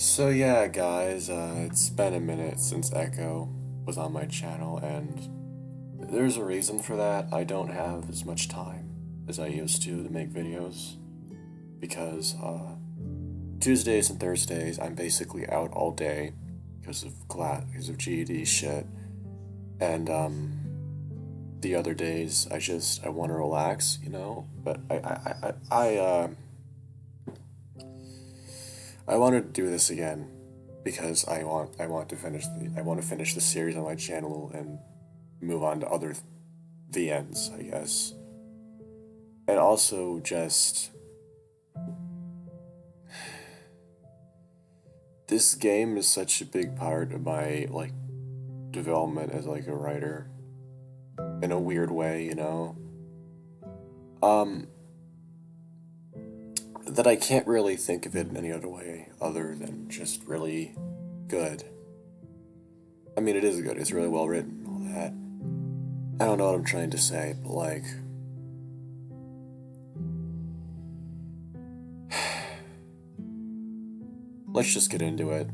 So yeah, guys, it's been a minute since Echo was on my channel, and there's a reason for that. I don't have as much time as I used to make videos because Tuesdays and Thursdays I'm basically out all day because of because of GED shit, and the other days I want to relax, you know. But I wanted to do this again because I want to finish the series on my channel and move on to other the ends, I guess. And also just this game is such a big part of my development as a writer in a weird way, you know. Um that I can't really think of it in any other way other than just really good. I mean, it is good. It's really well written, all that. I don't know what I'm trying to say, but let's just get into it.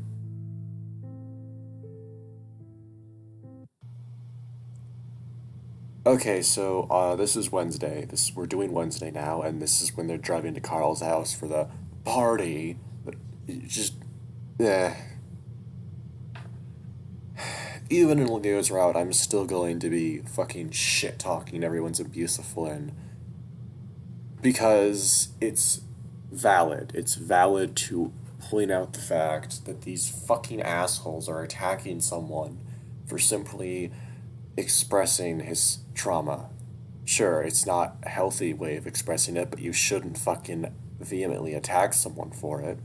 Okay, so this is Wednesday. We're doing Wednesday now, and this is when they're driving to Carl's house for the party. But just, eh. Even in Leo's route, I'm still going to be fucking shit talking everyone's abuse of Flynn because it's valid. It's valid to point out the fact that these fucking assholes are attacking someone for simply expressing his trauma. Sure, it's not a healthy way of expressing it, but you shouldn't fucking vehemently attack someone for it,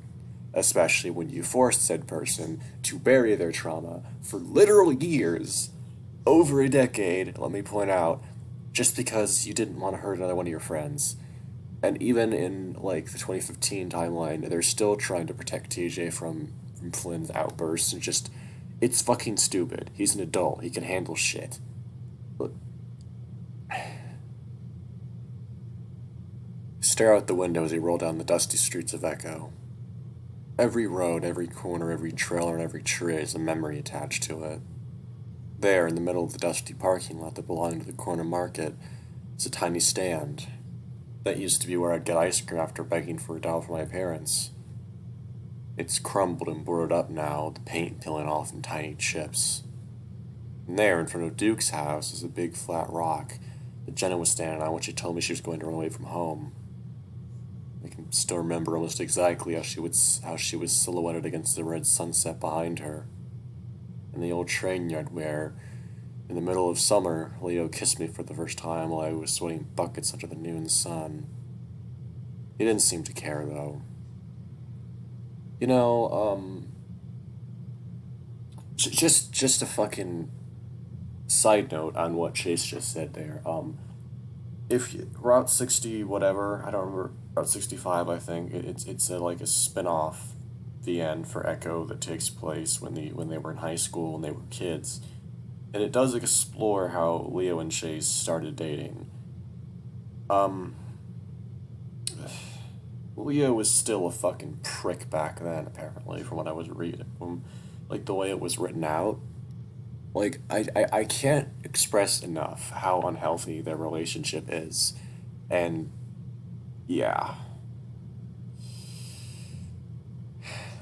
especially when you forced said person to bury their trauma for literal years, over a decade, let me point out, just because you didn't want to hurt another one of your friends. And even in the 2015 timeline, they're still trying to protect TJ from Flynn's outbursts and just it's fucking stupid. He's an adult. He can handle shit. But stare out the window as he rolled down the dusty streets of Echo. Every road, every corner, every trailer, and every tree has a memory attached to it. There, in the middle of the dusty parking lot that belonged to the corner market, is a tiny stand. That used to be where I'd get ice cream after begging for a dollar from my parents. It's crumbled and boarded up now, the paint peeling off in tiny chips. And there, in front of Duke's house, is a big flat rock that Jenna was standing on when she told me she was going to run away from home. I can still remember almost exactly how she was silhouetted against the red sunset behind her. And the old train yard where, in the middle of summer, Leo kissed me for the first time while I was sweating buckets under the noon sun. He didn't seem to care, though. You know, just a fucking side note on what Chase just said there. If Route 60 whatever, I don't remember, Route 65 I think, it's a spin-off the end for Echo that takes place when they were in high school, when they were kids. And it does explore how Leo and Chase started dating. Leo was still a fucking prick back then, apparently, from what I was reading. From, the way it was written out. I can't express enough how unhealthy their relationship is. And, yeah.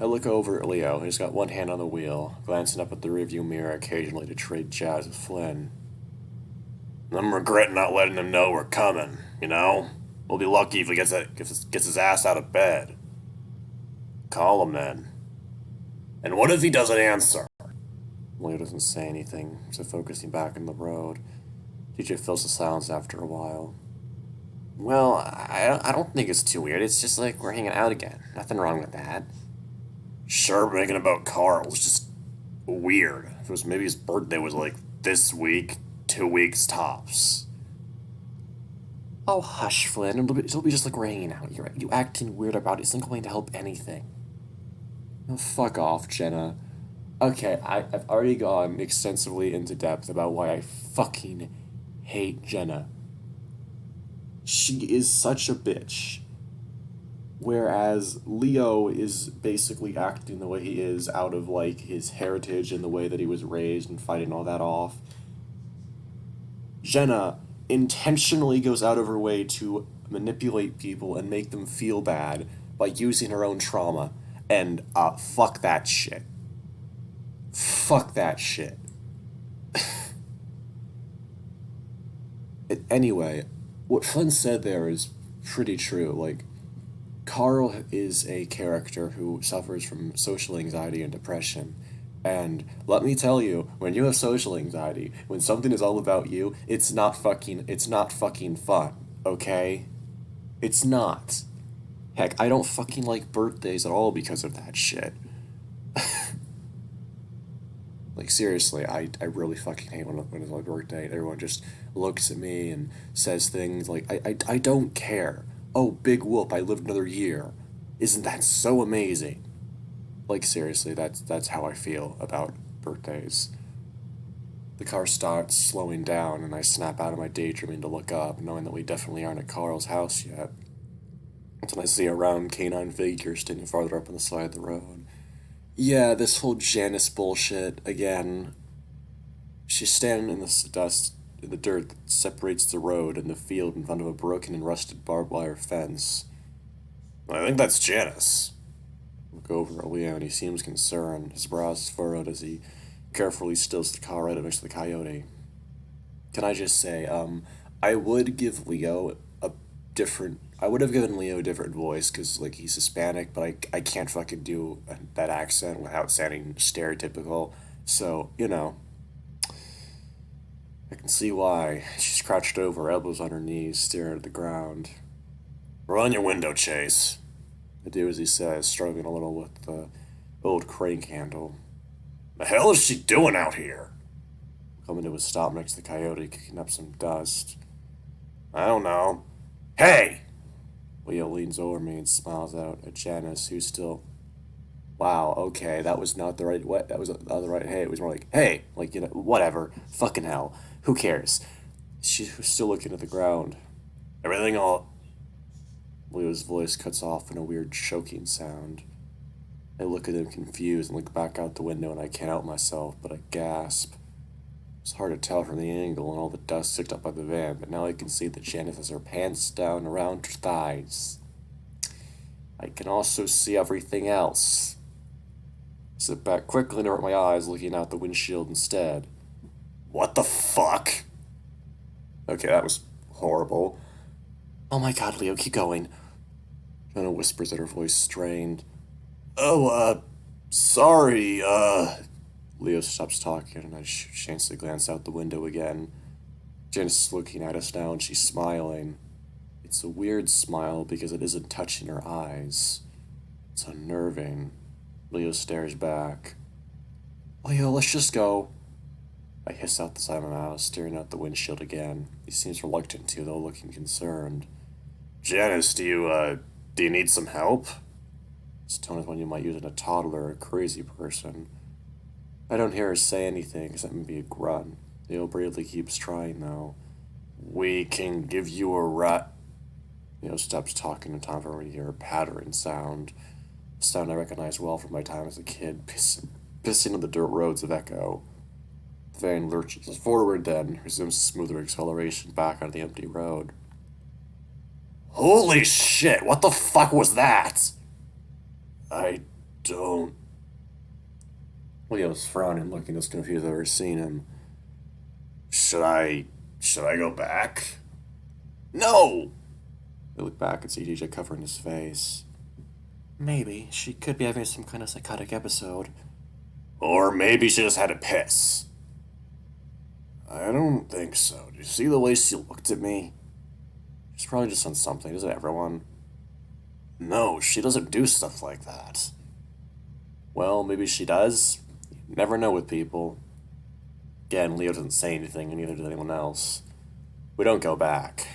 I look over at Leo. He's got one hand on the wheel, glancing up at the rearview mirror occasionally to trade jabs with Flynn. I'm regretting not letting him know we're coming, you know? We'll be lucky if he gets his ass out of bed. Call him then. And what if he doesn't answer? Leo doesn't say anything, so focusing back on the road. TJ fills the silence after a while. Well, I don't think it's too weird. It's just like we're hanging out again. Nothing wrong with that. Sure, but thinking about Carl was just weird. If it was maybe his birthday was this week, 2 weeks tops. Oh, hush, Flynn. It'll be just like we're hanging out. You acting weird about it isn't going to help anything. Oh, fuck off, Jenna. Okay, I've already gone extensively into depth about why I fucking hate Jenna. She is such a bitch. Whereas Leo is basically acting the way he is out of, like, his heritage and the way that he was raised and fighting all that off. Jenna intentionally goes out of her way to manipulate people and make them feel bad by using her own trauma. And, fuck that shit. Fuck that shit. Anyway, what Flynn said there is pretty true. Like, Carl is a character who suffers from social anxiety and depression. And let me tell you, when you have social anxiety, when something is all about you, it's not fucking fun, okay? It's not. Heck, I don't fucking like birthdays at all because of that shit. Like, seriously, I really fucking hate when it's my birthday. Everyone just looks at me and says things like, I don't care. Oh, big whoop, I lived another year. Isn't that so amazing? Like, seriously, that's how I feel about birthdays. The car starts slowing down, and I snap out of my daydreaming to look up, knowing that we definitely aren't at Carl's house yet. Until I see a round canine figure standing farther up on the side of the road. Yeah, this whole Janice bullshit again. She's standing in the dust, in the dirt that separates the road and the field in front of a broken and rusted barbed wire fence. I think that's Janice. I look over at Leo and he seems concerned. His brows furrowed as he carefully stills the car right up next to the coyote. Can I just say, I would give Leo I would have given Leo a different voice because, like, he's Hispanic, but I can't fucking do that accent without sounding stereotypical. So, you know, I can see why. She's crouched over, elbows on her knees, staring at the ground. Roll your window, Chase. I do as he says, struggling a little with the old crank handle. The hell is she doing out here? Coming to a stop next to the coyote, kicking up some dust. I don't know. Hey! Leo leans over me and smiles out at Janice, who's still... Wow, okay, that was not the right way. That was not the right hey. It was more like, hey! Like, you know, whatever. Fucking hell. Who cares? She's still looking at the ground. Everything all... Leo's voice cuts off in a weird choking sound. I look at him confused and look back out the window and I can't help myself, but I gasp. It's hard to tell from the angle and all the dust kicked up by the van, but now I can see that Janice has her pants down around her thighs. I can also see everything else. I sit back quickly and avert my eyes, looking out the windshield instead. What the fuck? Okay, that was horrible. Oh my god, Leo, keep going. Jenna whispers at her voice strained. Oh, sorry, Leo stops talking, and I chance to glance out the window again. Janice is looking at us now, and she's smiling. It's a weird smile because it isn't touching her eyes. It's unnerving. Leo stares back. Leo, let's just go. I hiss out the side of my mouth, staring out the windshield again. He seems reluctant to, though looking concerned. Janice, do you need some help? His tone is one you might use in a toddler or a crazy person. I don't hear her say anything except maybe a grunt. Leo bravely keeps trying, though. We can give you a ride. Leo stops talking in time for me to hear a pattering sound. A sound I recognize well from my time as a kid, pissing on the dirt roads of Echo. The van lurches forward then, resumes smoother acceleration back on the empty road. Holy shit, what the fuck was that? I don't... Leo's frowning, looking as confused as I've ever seen him. Should I go back? No! I look back and see DJ covering his face. Maybe. She could be having some kind of psychotic episode. Or maybe she just had to piss. I don't think so. Did you see the way she looked at me? She's probably just on something, isn't everyone? No, she doesn't do stuff like that. Well, maybe she does. You never know with people. Again, Leo doesn't say anything, and neither does anyone else. We don't go back.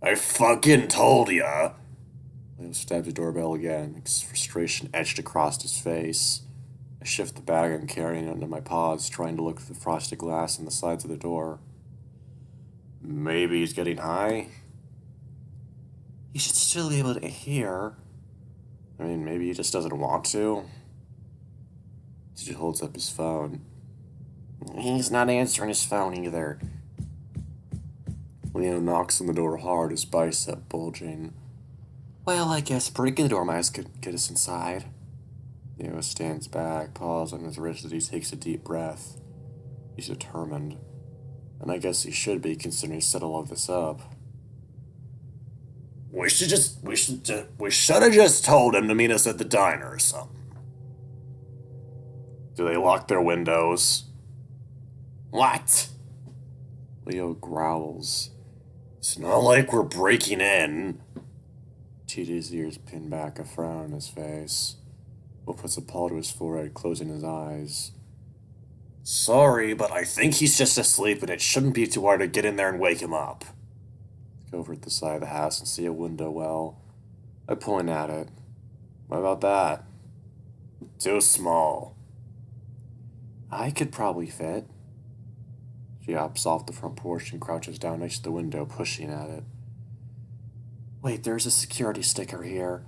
I fucking told ya! Leo stabs the doorbell again, his frustration etched across his face. I shift the bag I'm carrying under my paws, trying to look through the frosted glass on the sides of the door. Maybe he's getting high? He should still be able to hear. I mean, maybe he just doesn't want to. He holds up his phone. He's not answering his phone either. Leo knocks on the door hard, his bicep bulging. Well, I guess breaking the door might get us inside. Leo stands back, paws on his wrist as he takes a deep breath. He's determined. And I guess he should be, considering he set all of this up. We should have just told him to meet us at the diner or something. Do they lock their windows? What? Leo growls. It's not like we're breaking in. TJ's ears pin back, a frown on his face. Will puts a paw to his forehead, closing his eyes. Sorry, but I think he's just asleep and it shouldn't be too hard to get in there and wake him up. Go over at the side of the house and see a window well. I point at it. What about that? Too small. I could probably fit. She hops off the front porch and crouches down next to the window, pushing at it. Wait, there's a security sticker here.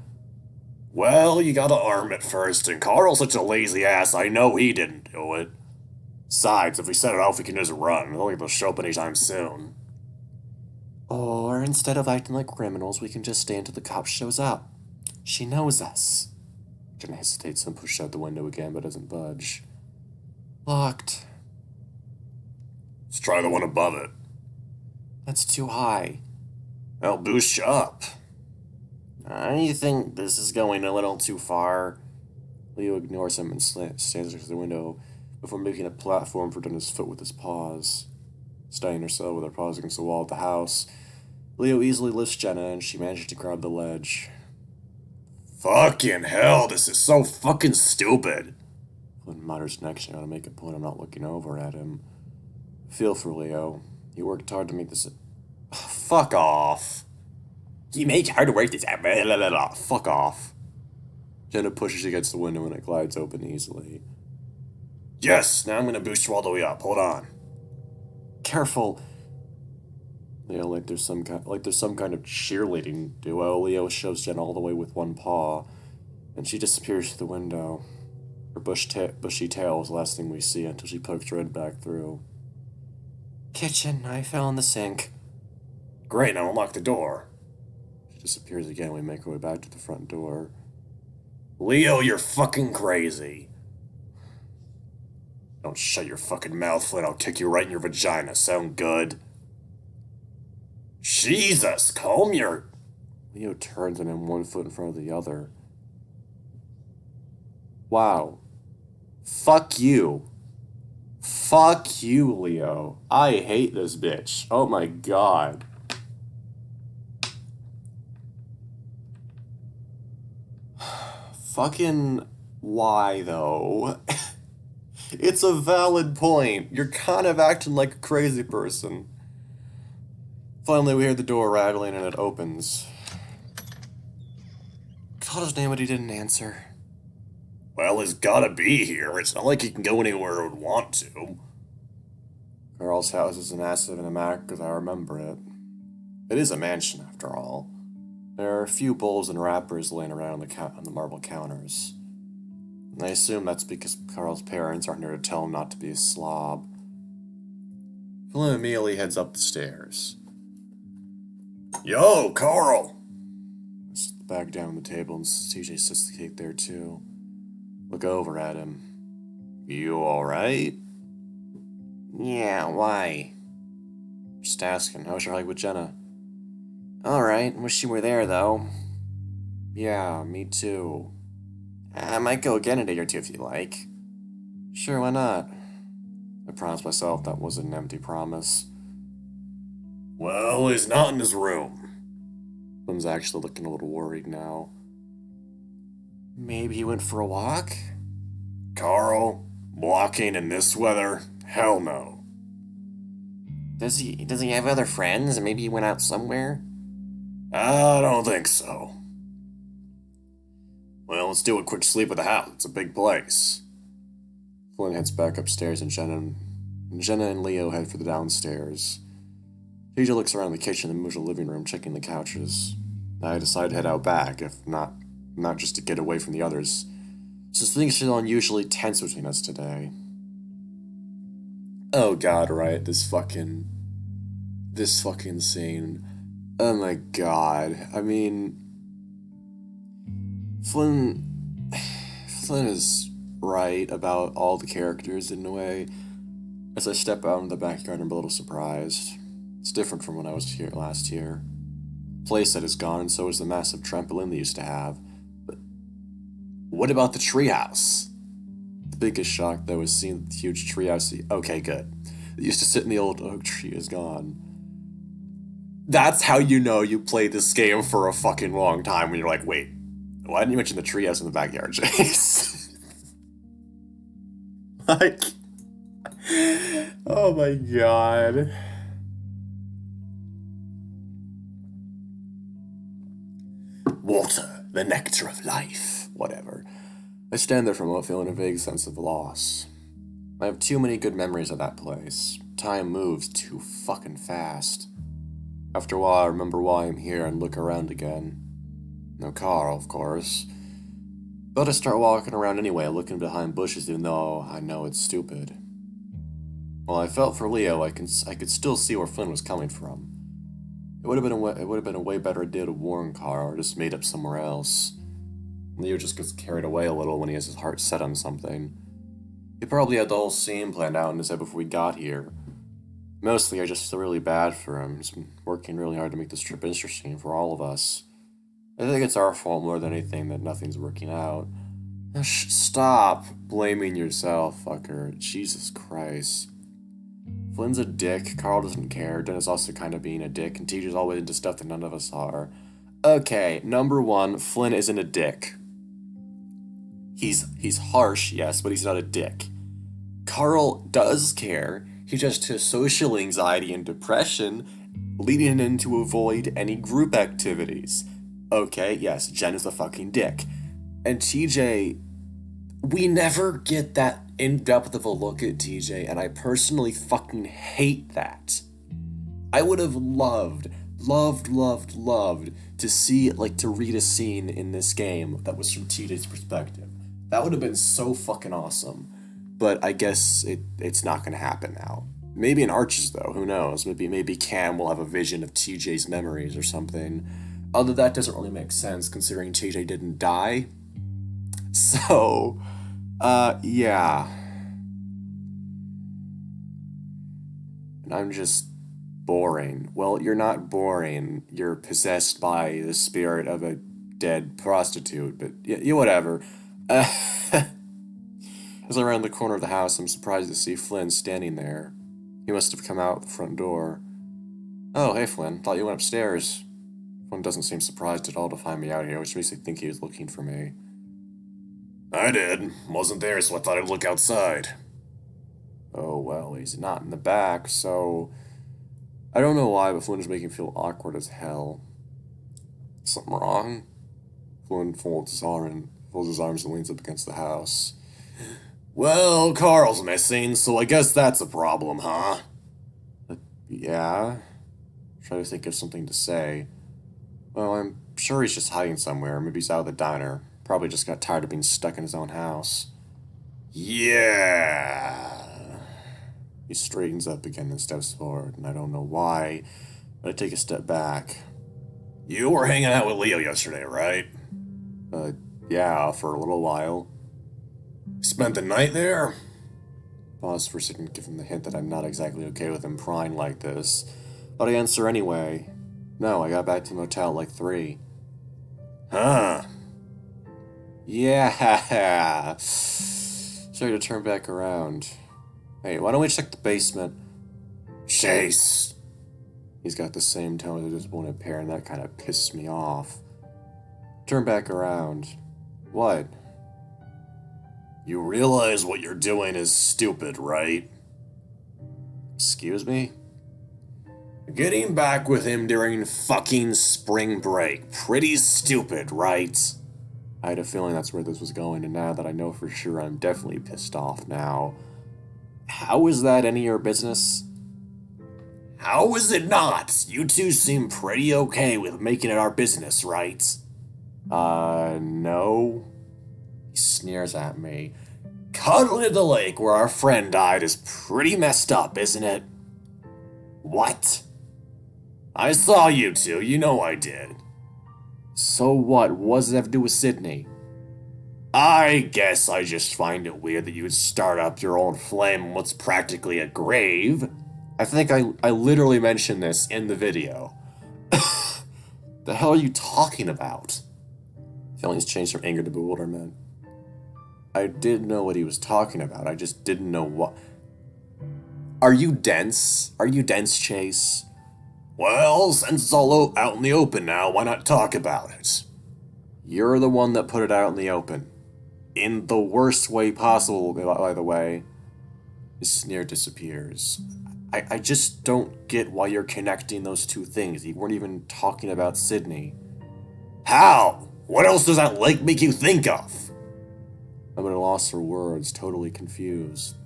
Well, you gotta arm it first, and Carl's such a lazy ass, I know he didn't do it. Besides, if we set it off, we can just run. We don't think they'll show up anytime soon. Or, instead of acting like criminals, we can just stay until the cop shows up. She knows us. Jenna hesitates and pushes out the window again, but doesn't budge. Locked. Let's try the one above it. That's too high. I'll boost you up. I think this is going a little too far. Leo ignores him and stands next to the window before making a platform for Jenna's foot with his paws. Steadying herself with her paws against the wall of the house, Leo easily lifts Jenna and she manages to grab the ledge. Fucking hell, this is so fucking stupid. Flynn mutters next to me to make a point I'm not looking over at him. Feel for Leo. He worked hard to make this. Fuck off. You make hard to work this out. Fuck off. Jenna pushes against the window and it glides open easily. Yes, now I'm gonna boost you all the way up. Hold on. Careful. Leo, like there's some kind of cheerleading duo. Leo shoves Jenna all the way with one paw, and she disappears through the window. Her bushy tail is the last thing we see until she pokes her head back through. Kitchen, I fell in the sink. Great, now unlock the door. She disappears again. We make our way back to the front door. Leo, you're fucking crazy. Don't shut your fucking mouth, Flynn. I'll kick you right in your vagina. Sound good? Jesus, calm your... Leo turns on him, one foot in front of the other. Wow. Fuck you. Fuck you, Leo. I hate this bitch. Oh my god. Fucking why, though? It's a valid point. You're kind of acting like a crazy person. Finally, we hear the door rattling and it opens. Called his name, but he didn't answer. Well, he's gotta be here. It's not like he can go anywhere he would want to. Carl's house is a massive and immaculate as I remember it. It is a mansion, after all. There are a few bowls and wrappers laying around on the marble counters. I assume that's because Carl's parents aren't there to tell him not to be a slob. Flynn immediately heads up the stairs. Yo, Carl! I sit the bag down on the table and CJ sits the cake there too. Look over at him. You alright? Yeah, why? Just asking, how's your hike with Jenna? Alright, wish you were there though. Yeah, me too. I might go again in a day or two if you like. Sure, why not? I promised myself that wasn't an empty promise. Well, he's not in his room. Flynn's actually looking a little worried now. Maybe he went for a walk? Carl, walking in this weather? Hell no. Does he have other friends? Maybe he went out somewhere? I don't think so. Well, let's do a quick sleep at the house. It's a big place. Flynn heads back upstairs and Jenna and Leo head for the downstairs. TJ looks around the kitchen and moves to the living room, checking the couches. I decided to head out back, if not just to get away from the others, since things feel unusually tense between us today. Oh god, right, this fucking scene. Oh my god. I mean, Flynn is right about all the characters in a way. As I step out in the backyard, I'm a little surprised. It's different from when I was here last year. Playset is gone, and so is the massive trampoline they used to have. But what about the treehouse? The biggest shock, though, was seeing the huge treehouse. Okay, good. That used to sit in the old oak tree is gone. That's how you know you played this game for a fucking long time, when you're like, wait, why didn't you mention the treehouse in the backyard, Chase? Like, oh my god. Water, the nectar of life. Whatever. I stand there for a moment feeling a vague sense of loss. I have too many good memories of that place. Time moves too fucking fast. After a while, I remember why I'm here and look around again. No Carl, of course. But I start walking around anyway, looking behind bushes even though I know it's stupid. While I felt for Leo, I could still see where Flynn was coming from. It would have been a way better idea to warn Carl or just meet up somewhere else. Leo just gets carried away a little when he has his heart set on something. He probably had the whole scene planned out in his head before we got here. Mostly, I just feel really bad for him. He's been working really hard to make this trip interesting for all of us. I think it's our fault more than anything that nothing's working out. Stop blaming yourself, fucker. Jesus Christ. Flynn's a dick, Carl doesn't care, Dennis also kind of being a dick, and TJ's always into stuff that none of us are. Okay, number one, Flynn isn't a dick. He's harsh, yes, but he's not a dick. Carl does care. He just has social anxiety and depression, leading him to avoid any group activities. Okay, yes, Jen is a fucking dick. And TJ, we never get that in-depth of a look at TJ, and I personally fucking hate that. I would have loved to see, to read a scene in this game that was from TJ's perspective. That would have been so fucking awesome. But I guess it's not gonna happen now. Maybe in Arches, though, who knows? Maybe Cam will have a vision of TJ's memories or something. Although that doesn't really make sense, considering TJ didn't die. So, yeah. And I'm just boring. Well, you're not boring. You're possessed by the spirit of a dead prostitute, but yeah, whatever. As I round the corner of the house, I'm surprised to see Flynn standing there. He must have come out the front door. Oh, hey Flynn, thought you went upstairs. Flynn doesn't seem surprised at all to find me out here, which makes me think he was looking for me. I did. Wasn't there, so I thought I'd look outside. Oh, well, he's not in the back, so... I don't know why, but Flynn is making me feel awkward as hell. Something wrong? Flynn folds his arms and leans up against the house. Well, Carl's missing, so I guess that's a problem, huh? Yeah? Try to think of something to say. Well, I'm sure he's just hiding somewhere. Maybe he's out of the diner. Probably just got tired of being stuck in his own house. Yeah. He straightens up again and steps forward, and I don't know why, but I take a step back. You were hanging out with Leo yesterday, right? Yeah, for a little while. Spent the night there? Pause for a second, give him the hint that I'm not exactly okay with him prying like this. But I answer anyway. No, I got back to the motel at 3. Huh. Yeah. Sorry to turn back around. Hey, why don't we check the basement? Chase. He's got the same tone as his disappointed pair, and that kind of pisses me off. Turn back around. What? You realize what you're doing is stupid, right? Excuse me? Getting back with him during fucking spring break. Pretty stupid, right? I had a feeling that's where this was going, and now that I know for sure, I'm definitely pissed off now. How is that any of your business? How is it not? You two seem pretty okay with making it our business, right? No. He sneers at me. Cuddling at the lake where our friend died is pretty messed up, isn't it? What? I saw you two, you know I did. So what? What does it have to do with Sydney? I guess I just find it weird that you would start up your own flame in what's practically a grave. I think I literally mentioned this in the video. The hell are you talking about? Feelings changed from anger to bewilderment. I did know what he was talking about, I just didn't know what. Are you dense? Are you dense, Chase? Well, since it's all out in the open now, why not talk about it? You're the one that put it out in the open. In the worst way possible, by the way. His sneer disappears. I just don't get why you're connecting those two things. You weren't even talking about Sydney. How? What else does that lake make you think of? I'm at a loss for words, totally confused.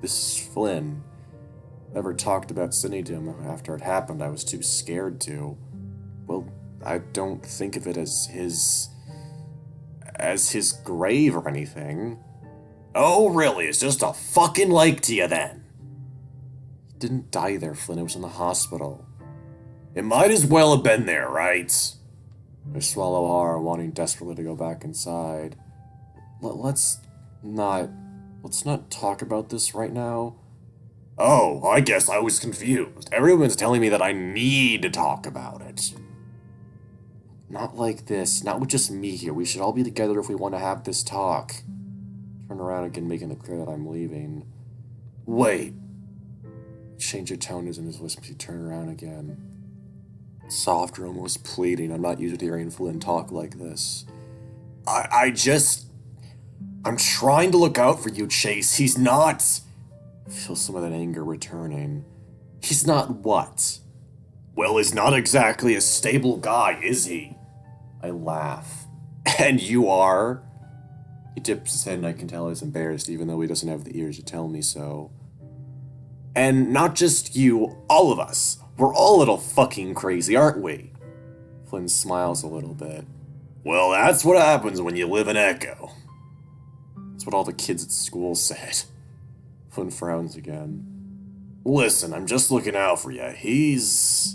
This is Flynn. Never talked about Sydney to him after it happened. I was too scared to. Well, I don't think of it as his grave or anything. Oh, really? It's just a fucking lake to you then? He didn't die there, Flynn. It was in the hospital. It might as well have been there, right? I swallow hard, wanting desperately to go back inside. Let's not talk about this right now. Oh, I guess I was confused. Everyone's telling me that I need to talk about it. Not like this. Not with just me here. We should all be together if we want to have this talk. Turn around again, making it clear that I'm leaving. Wait. Change of tone is in his voice as he turn around again. Softer, almost pleading. I'm not used to hearing Flynn talk like this. I'm trying to look out for you, Chase. He's not... I feel some of that anger returning. He's not what? Well, he's not exactly a stable guy, is he? I laugh. And you are? He dips his head and I can tell he's embarrassed, even though he doesn't have the ears to tell me so. And not just you, all of us. We're all a little fucking crazy, aren't we? Flynn smiles a little bit. Well, that's what happens when you live in Echo. That's what all the kids at school said. Flynn frowns again. Listen, I'm just looking out for you. He's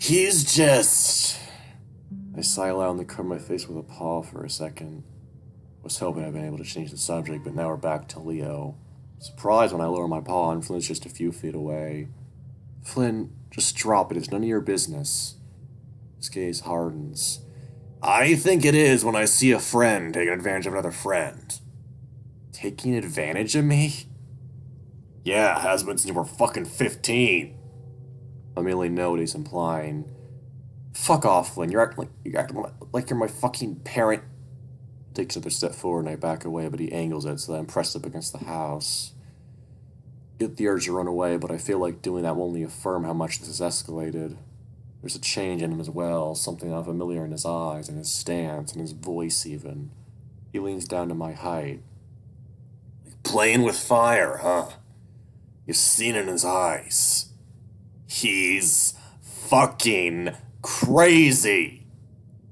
just... I sigh loud and cover my face with a paw for a second. Was hoping I'd been able to change the subject, but now we're back to Leo. Surprised when I lower my paw and Flynn's just a few feet away. Flynn, just drop it. It's none of your business. His gaze hardens. I think it is when I see a friend taking advantage of another friend. Taking advantage of me? Yeah, has been since you were fucking 15. I merely know what he's implying. Fuck off, Flynn. You're acting like you're my fucking parent. He takes another step forward and I back away, but he angles it so that I'm pressed up against the house. Get the urge to run away, but I feel like doing that will only affirm how much this has escalated. There's a change in him as well, something unfamiliar in his eyes, and his stance, and his voice even. He leans down to my height. Playing with fire, huh? You've seen it in his eyes. He's fucking crazy.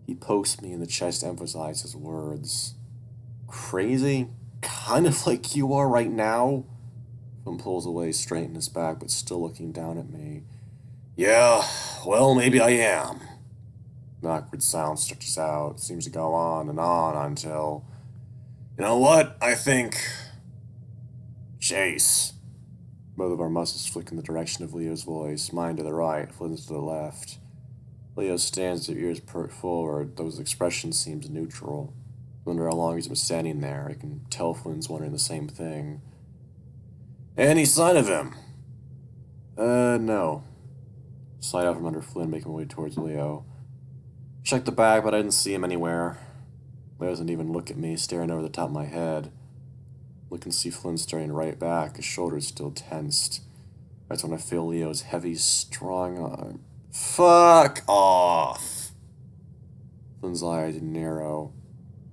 He pokes me in the chest to emphasize his words. Crazy? Kind of like you are right now? Flynn pulls away, straight in his back, but still looking down at me. Yeah, well, maybe I am. An awkward sound stretches out. It seems to go on until... You know what? I think... Chase. Both of our muscles flick in the direction of Leo's voice, mine to the right, Flynn's to the left. Leo stands with ears perked forward, though his expression seems neutral. I wonder how long he's been standing there. I can tell Flynn's wondering the same thing. Any sign of him? No. Slide out from under Flynn, making my way towards Leo. Checked the bag, but I didn't see him anywhere. Leo doesn't even look at me, staring over the top of my head. Look and see Flynn staring right back, his shoulders still tensed. That's when I feel Leo's heavy, strong arm. Fuck off! Flynn's eyes narrow.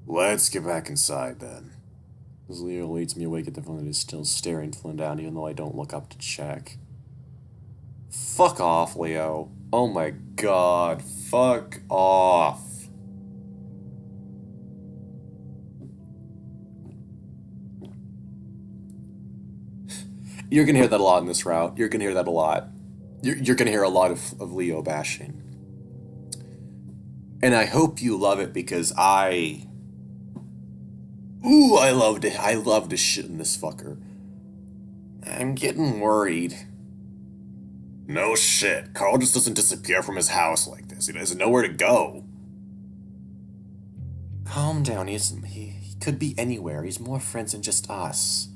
Let's get back inside, then. As Leo leads me away, get the Flynn is still staring Flynn down, even though I don't look up to check. Fuck off, Leo. Oh my god. Fuck off. You're gonna hear that a lot in this route. You're gonna hear that a lot. You're gonna hear a lot of Leo bashing. And I hope you love it because Ooh, I loved it. I love to shit in this fucker. I'm getting worried. No shit. Carl just doesn't disappear from his house like this. He doesn't know where to go. Calm down. He could be anywhere. He's more friends than just us.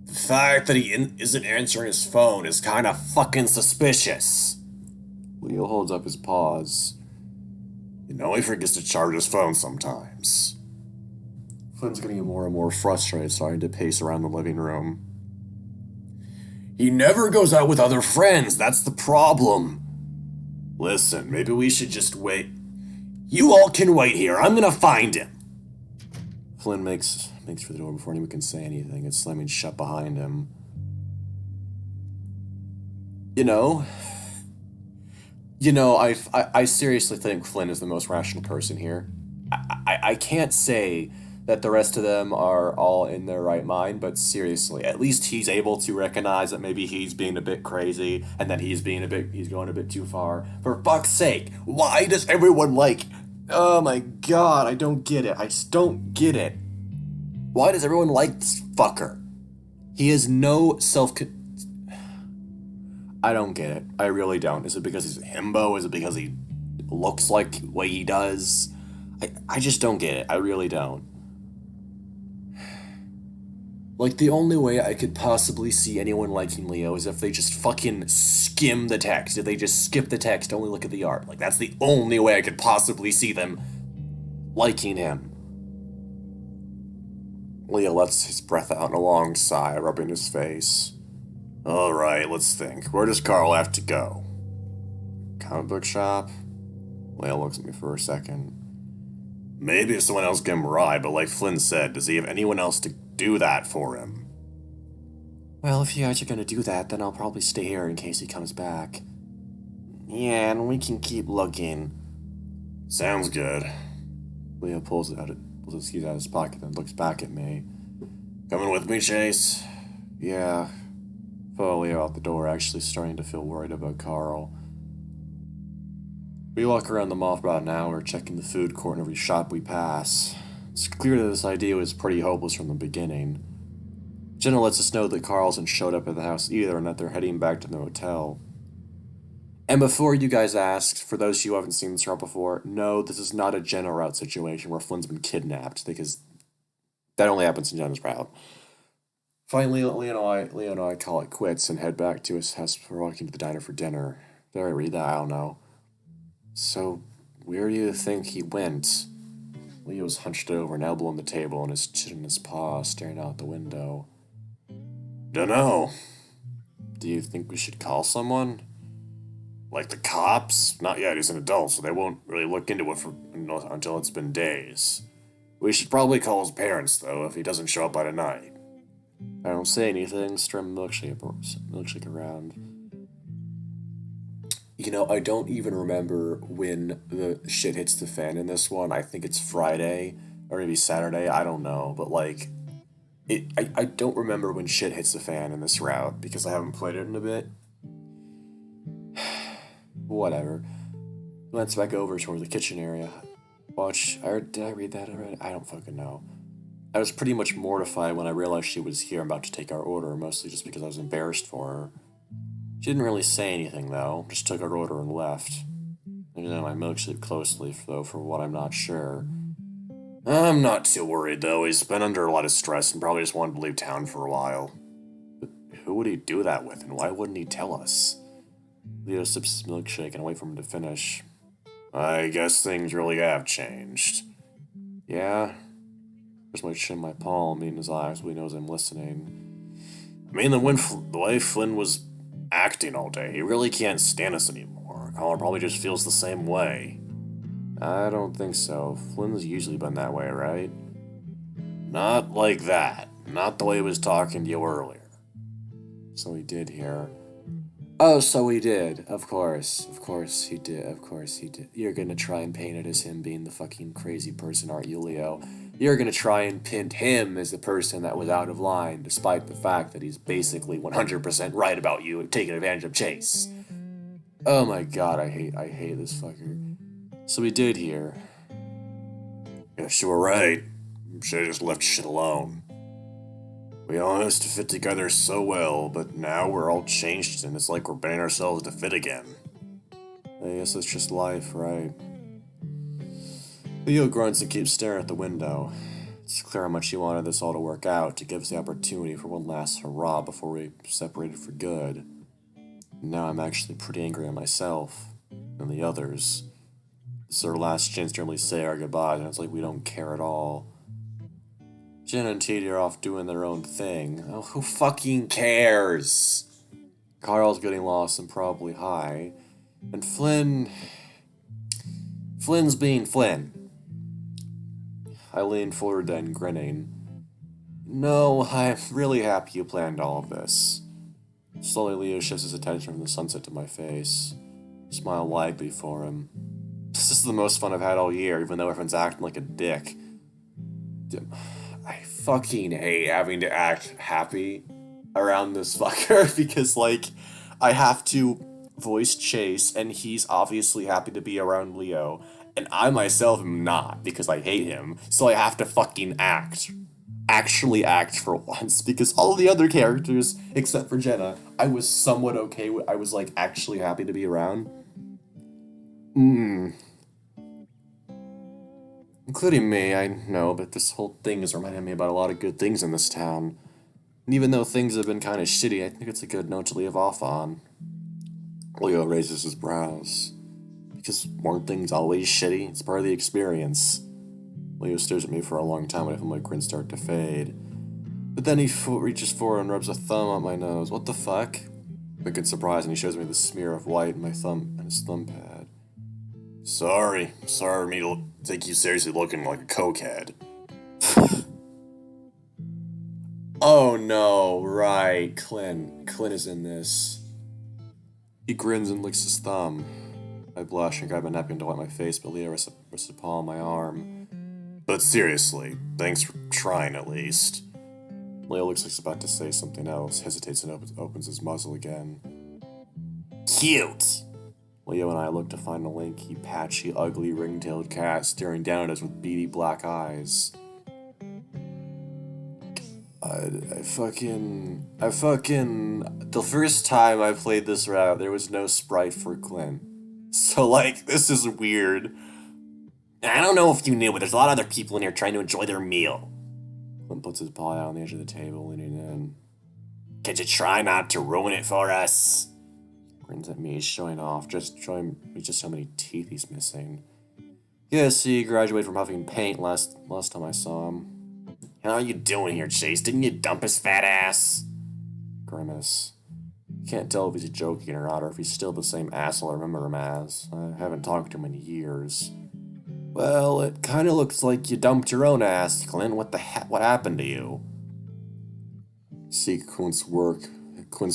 The fact that he isn't answering his phone is kind of fucking suspicious. Leo holds up his paws. You know, he forgets to charge his phone sometimes. Flynn's getting more and more frustrated, starting to pace around the living room. He never goes out with other friends, that's the problem. Listen, maybe we should just wait. You all can wait here, I'm gonna find him. Flynn makes for the door before anyone can say anything. It's slamming shut behind him. You know, I seriously think Flynn is the most rational person here. I can't say that the rest of them are all in their right mind, but seriously, at least he's able to recognize that maybe he's being a bit crazy and that he's going a bit too far. For fuck's sake, why does everyone oh my god, I don't get it. I just don't get it. Why does everyone like this fucker? He has no I don't get it. I really don't. Is it because he's a himbo? Is it because he looks like the way he does? I just don't get it. I really don't. Like, the only way I could possibly see anyone liking Leo is if they just fucking skim the text. If they just skip the text, only look at the art. Like, that's the only way I could possibly see them liking him. Leo lets his breath out in a long sigh, rubbing his face. Alright, let's think. Where does Carl have to go? Comic book shop? Leo looks at me for a second. Maybe if someone else gave him a ride, but like Flynn said, does he have anyone else to do that for him? Well, if you guys are gonna do that, then I'll probably stay here in case he comes back. Yeah, and we can keep looking. Sounds good. Leo pulls his keys out of his pocket and looks back at me. Coming with me, Chase? Yeah. Follow Leo out the door, actually starting to feel worried about Carl. We walk around the mall for about an hour, checking the food court in every shop we pass. It's clear that this idea was pretty hopeless from the beginning. Jenna lets us know that Carl hasn't showed up at the house either and that they're heading back to the hotel. And before you guys ask, for those of you who haven't seen this route before, no, this is not a Jenna route situation where Flynn's been kidnapped, because that only happens in Jenna's route. Finally, Leo and I call it quits and head back to his house before walking to the diner for dinner. Did I read that? I don't know. So, where do you think he went? Leo's hunched over, an elbow on the table, and his chin in his paw, staring out the window. Dunno. Do you think we should call someone? Like the cops? Not yet, he's an adult, so they won't really look into it until it's been days. We should probably call his parents, though, if he doesn't show up by tonight. I don't say anything, stir milkshake around. You know, I don't even remember when the shit hits the fan in this one. I think it's Friday, or maybe Saturday, I don't know. But, like, I don't remember when shit hits the fan in this route, because I haven't played it in a bit. Whatever. Glance back over toward the kitchen area. Did I read that already? I don't fucking know. I was pretty much mortified when I realized she was here about to take our order, mostly just because I was embarrassed for her. She didn't really say anything, though, just took our order and left. I examined my milkshake closely, though, for what I'm not sure. I'm not too worried, though. He's been under a lot of stress and probably just wanted to leave town for a while. But who would he do that with, and why wouldn't he tell us? Leo sips his milkshake and wait for him to finish. I guess things really have changed. Yeah? There's my chin, my palm, meeting his eyes, but he knows I'm listening. I mean, the way Flynn was acting all day, he really can't stand us anymore. Colin probably just feels the same way. I don't think so. Flynn's usually been that way, right? Not like that. Not the way he was talking to you earlier. So he did hear. Oh, so he did. Of course. Of course he did. Of course he did. You're gonna try and paint it as him being the fucking crazy person, aren't you, Leo? You're gonna try and pin him as the person that was out of line, despite the fact that he's basically 100% right about you and taking advantage of Chase. Oh my god, I hate this fucker. So he did here. Yes, you were right. Should've just left shit alone. We all used to fit together so well, but now we're all changed and it's like we're bending ourselves to fit again. I guess it's just life, right? Leo grunts and keeps staring at the window. It's clear how much he wanted this all to work out, to give us the opportunity for one last hurrah before we separated for good. Now I'm actually pretty angry at myself and the others. This is our last chance to really say our goodbyes, and it's like we don't care at all. Jen and Teddy are off doing their own thing. Oh, who fucking cares? Carl's getting lost and probably high. And Flynn's being Flynn. I lean forward then, grinning. No, I'm really happy you planned all of this. Slowly, Leo shifts his attention from the sunset to my face. Smile widely for him. This is the most fun I've had all year, even though everyone's acting like a dick. I fucking hate having to act happy around this fucker because, like, I have to voice Chase, and he's obviously happy to be around Leo, and I myself am not because I hate him, so I have to fucking act. Actually act for once, because all the other characters, except for Jenna, I was somewhat okay with. I was, like, actually happy to be around. Including me, I know, but this whole thing is reminding me about a lot of good things in this town. And even though things have been kind of shitty, I think it's a good note to leave off on. Leo raises his brows. Because weren't things always shitty? It's part of the experience. Leo stares at me for a long time and I feel my grin start to fade. But then he reaches forward and rubs a thumb on my nose. What the fuck? Quick in surprise, and he shows me the smear of white in my thumb and his thumb pad. Sorry me to take you seriously looking like a cokehead. Oh no, right, Clint is in this. He grins and licks his thumb. I blush and grab a napkin to wipe my face, but Leo rests a paw on my arm. But seriously, thanks for trying at least. Leo looks like he's about to say something else, hesitates and opens his muzzle again. Cute! Leo and I look to find a lanky, patchy, ugly, ring-tailed cat staring down at us with beady black eyes. I fucking... The first time I played this route, there was no sprite for Clint. So, like, this is weird. I don't know if you knew, but there's a lot of other people in here trying to enjoy their meal. Clint puts his paw out on the edge of the table, leaning in. Could you try not to ruin it for us? Grins at me, showing off, just how many teeth he's missing. Yes, he graduated from huffing paint last time I saw him. How are you doing here, Chase? Didn't you dump his fat ass? Grimace. Can't tell if he's joking or not, or if he's still the same asshole I remember him as. I haven't talked to him in years. Well, it kind of looks like you dumped your own ass, Clint. What happened to you? See Clint's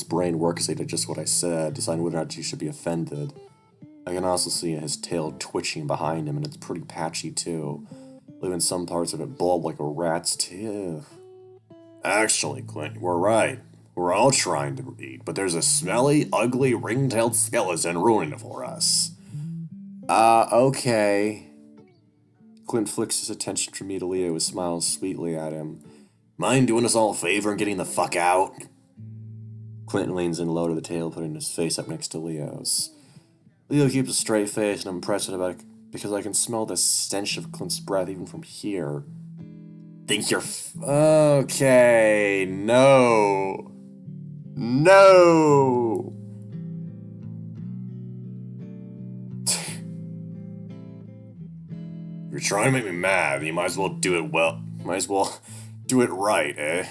brain work as they did just what I said, deciding whether or not you should be offended. I can also see his tail twitching behind him, and it's pretty patchy too, leaving some parts of it bulb like a rat's tail. Actually, Clint, we're right. We're all trying to eat, but there's a smelly, ugly, ring-tailed skeleton ruining it for us. Okay. Clint flicks his attention from me to Leo and smiles sweetly at him. Mind doing us all a favor and getting the fuck out? Clint leans in low to the table, putting his face up next to Leo's. Leo keeps a straight face, and I'm impressed about it because I can smell the stench of Clint's breath even from here. Think you're okay, no. No! If you're trying to make me mad, you might as well do it well. Might as well do it right, eh?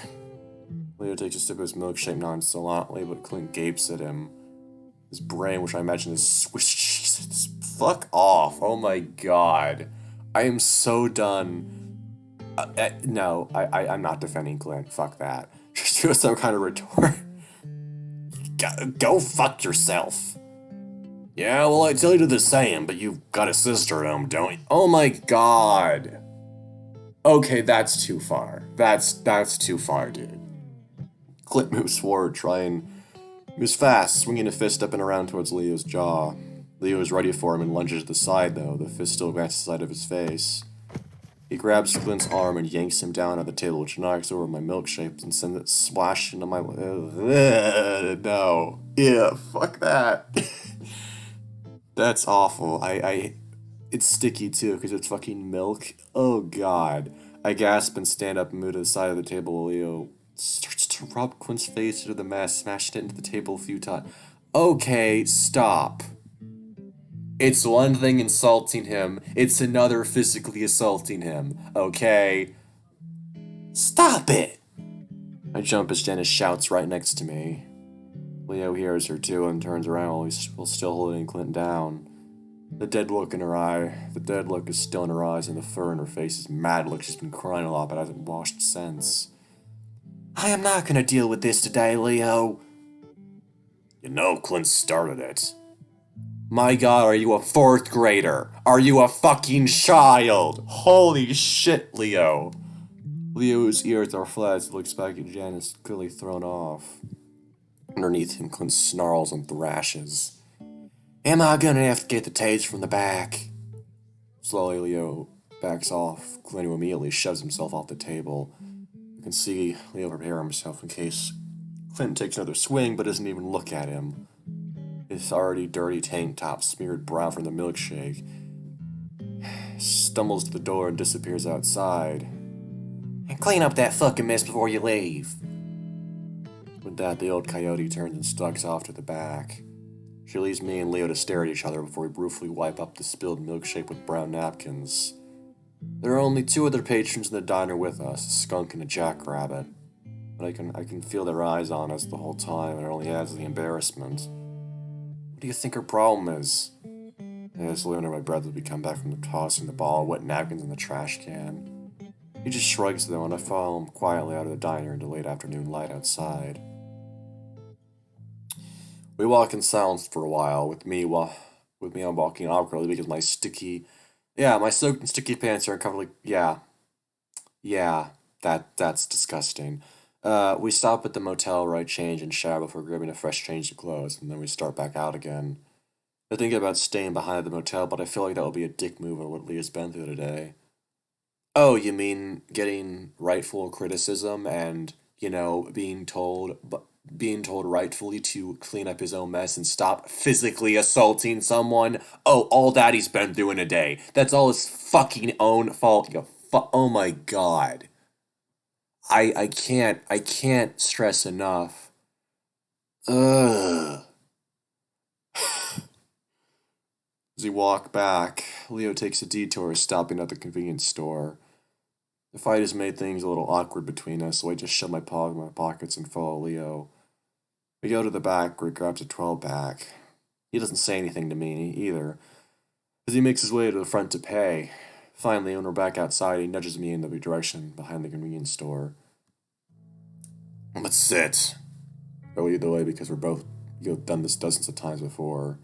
Leo takes a sip of his milkshake nonchalantly, but Clint gapes at him. His brain, which I imagine is swished. Jesus, fuck off. Oh my god. I am so done. I'm not defending Clint. Fuck that. Just do some kind of retort. Go fuck yourself. Yeah, well, I tell you the same, but you've got a sister at home, don't you? Oh my god. Okay, that's too far. That's too far, dude. Clint moves forward, moves fast, swinging a fist up and around towards Leo's jaw. Leo is ready for him and lunges to the side, though, the fist still grabs the side of his face. He grabs Clint's arm and yanks him down on the table, which knocks over my milkshake and sends it splashing into my... no. Yeah, fuck that. That's awful. It's sticky, too, because it's fucking milk. Oh, God. I gasp and stand up and move to the side of the table while Leo starts to rub Clint's face into the mess, smashing it into the table a few times. Okay, stop. It's one thing insulting him, it's another physically assaulting him, okay? Stop it! I jump as Janice shouts right next to me. Leo hears her too and turns around while still holding Clint down. The dead look in her eye, the dead look is still in her eyes, and the fur in her face is mad like she's been crying a lot but hasn't washed since. I am not gonna deal with this today, Leo. You know Clint started it. My god, are you a 4th grader? Are you a fucking child? Holy shit, Leo. Leo's ears are flat as he looks back at Janice, clearly thrown off. Underneath him, Clint snarls and thrashes. Am I gonna have to get the taser from the back? Slowly, Leo backs off. Clint immediately shoves himself off the table. You can see Leo prepare himself in case Clint takes another swing but doesn't even look at him. His already dirty tank top smeared brown from the milkshake. Stumbles to the door and disappears outside. And clean up that fucking mess before you leave. With that, the old coyote turns and stalks off to the back. She leaves me and Leo to stare at each other before we briefly wipe up the spilled milkshake with brown napkins. There are only 2 other patrons in the diner with us, a skunk and a jackrabbit. But I can feel their eyes on us the whole time, and it only adds to the embarrassment. What do you think her problem is? I slowly under my breath as we come back from the tossing the ball of wet napkins in the trash can. He just shrugs though, and I follow him quietly out of the diner into late afternoon light outside. We walk in silence for a while, with me I'm walking awkwardly because my soaked and sticky pants are uncomfortably. Yeah, that's disgusting. We stop at the motel where I change and shower before grabbing a fresh change of clothes, and then we start back out again. I think about staying behind at the motel, but I feel like that would be a dick move on what Leah's been through today. Oh, you mean getting rightful criticism and, being told rightfully to clean up his own mess and stop physically assaulting someone? Oh, all that he's been through in a day. That's all his fucking own fault, oh my god. I can't stress enough. Ugh. As we walk back, Leo takes a detour, stopping at the convenience store. The fight has made things a little awkward between us, so I just shove my paw in my pockets and follow Leo. We go to the back where he grabs a 12-pack. He doesn't say anything to me either, as he makes his way to the front to pay. Finally, when we're back outside, he nudges me in the direction behind the convenience store. Let's sit. I lead the way because we're both done this dozens of times before.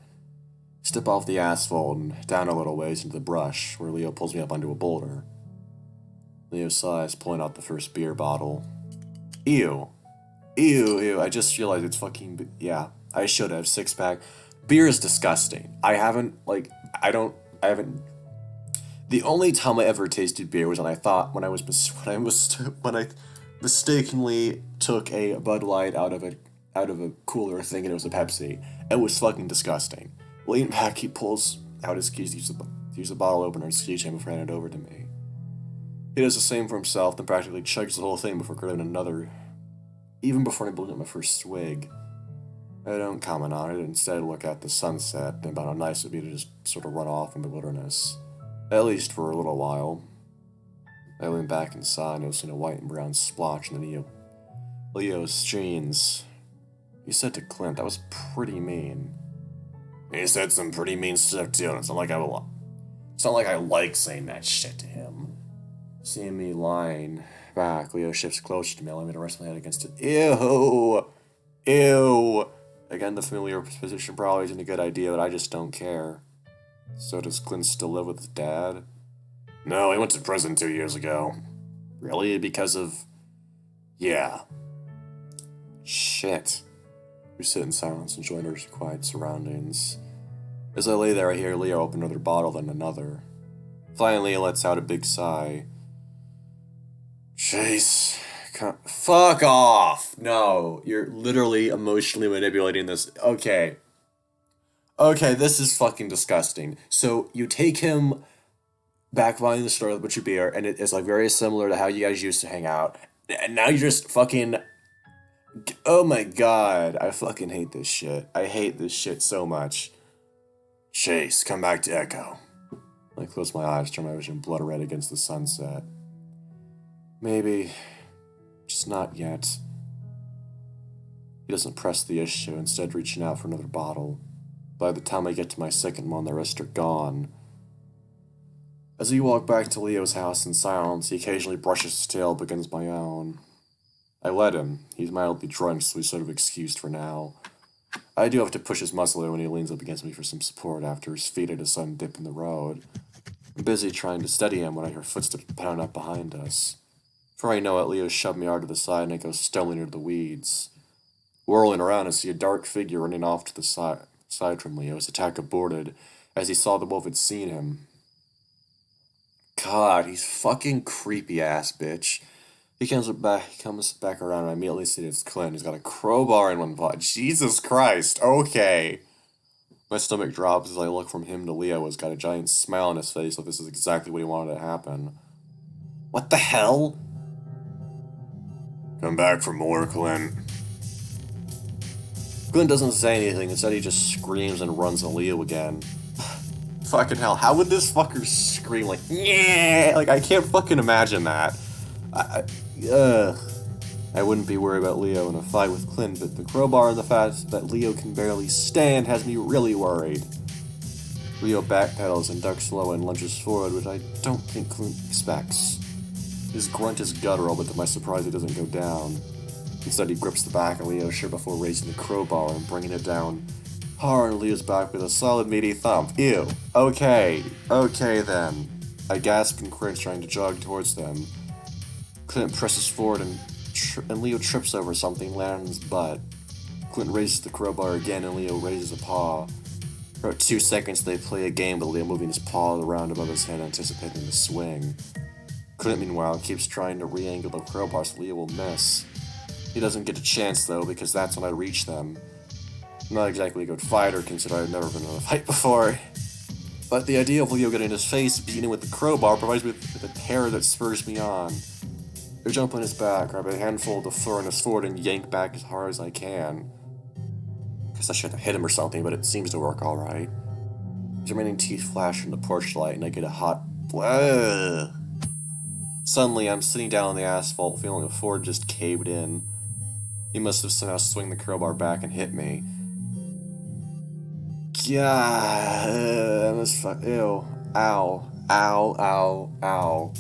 Step off the asphalt and down a little ways into the brush, where Leo pulls me up onto a boulder. Leo sighs, pulling out the first beer bottle. Ew. Ew, I just realized it's fucking... Yeah, I should have. 6-pack. Beer is disgusting. The only time I ever tasted beer was when I mistakenly took a Bud Light out of a cooler thinking it was a Pepsi. It was fucking disgusting. Leaning back, he pulls out his keys to use the bottle opener and ski chain before handing it over to me. He does the same for himself, then practically chugs the whole thing before grabbing another, even before I blew my first swig. I don't comment on it, instead look at the sunset and about how nice it would be to just sort of run off in the wilderness. At least for a little while. I leaned back inside, noticing a white and brown splotch in the Leo's jeans. He said to Clint, that was pretty mean. He said some pretty mean stuff too, and it's not like I like saying that shit to him. Seeing me lying back, Leo shifts closer to me, allowing me to rest my head against it. Ew! Again, the familiar position probably isn't a good idea, but I just don't care. So does Clint still live with his dad? No, he went to prison 2 years ago. Really? Because of... Yeah. Shit. We sit in silence, enjoying our quiet surroundings. As I lay there, I hear Leo open another bottle, then another. Finally, he lets out a big sigh. Chase, fuck off! No, you're literally emotionally manipulating this. Okay. Okay, this is fucking disgusting. So, you take him back behind the store with your beer, and it is like very similar to how you guys used to hang out. And now you're just fucking... Oh my god, I fucking hate this shit. I hate this shit so much. Chase, come back to Echo. I close my eyes, turn my vision blood red against the sunset. Maybe, just not yet. He doesn't press the issue, instead reaching out for another bottle. By the time I get to my second one, the rest are gone. As we walk back to Leo's house in silence, he occasionally brushes his tail, begins my own. I let him. He's mildly drunk, so he's sort of excused for now. I do have to push his muscle when he leans up against me for some support after his feet at a sudden dip in the road. I'm busy trying to steady him when I hear footsteps pound up behind us. Before I know it, Leo shoved me out to the side and I go stumbling into the weeds. Whirling around, I see a dark figure running off to the side from Leo. His attack aborted, as he saw the wolf had seen him. God, he's fucking creepy-ass bitch. He comes back around and I immediately see it's Clint. He's got a crowbar in one paw. Jesus Christ, okay. My stomach drops as I look from him to Leo, who's got a giant smile on his face, so this is exactly what he wanted to happen. What the hell? Come back for more, Clint. Clint doesn't say anything, instead he just screams and runs at Leo again. Fucking hell, how would this fucker scream like, yeah? Like, I can't fucking imagine that. I wouldn't be worried about Leo in a fight with Clint, but the crowbar and the fact that Leo can barely stand has me really worried. Leo backpedals and ducks low and lunges forward, which I don't think Clint expects. His grunt is guttural, but to my surprise it doesn't go down. Instead he grips the back of Leo's shirt before raising the crowbar and bringing it down hard on Leo's back with a solid meaty thump. Ew. Okay then. I gasp and cringe, trying to jog towards them. Clint presses forward and Leo trips over something, landing on his butt. Clint raises the crowbar again and Leo raises a paw. For about 2 seconds they play a game with Leo moving his paw around above his head, anticipating the swing. Clint, meanwhile, keeps trying to re-angle the crowbar so Leo will miss. He doesn't get a chance, though, because that's when I reach them. I'm not exactly a good fighter, considering I've never been in a fight before. But the idea of Leo getting his face beaten with the crowbar provides me with a terror that spurs me on. I jump on his back, grab a handful of the fur in his sword, and yank back as hard as I can. Guess I should have hit him or something, but it seems to work alright. His remaining teeth flash in the porch light, and I get a hot... Ugh. Suddenly, I'm sitting down on the asphalt, feeling a Ford just caved in. He must have somehow swung the crowbar back and hit me. God, ew. Ow. Ow, ow, ow.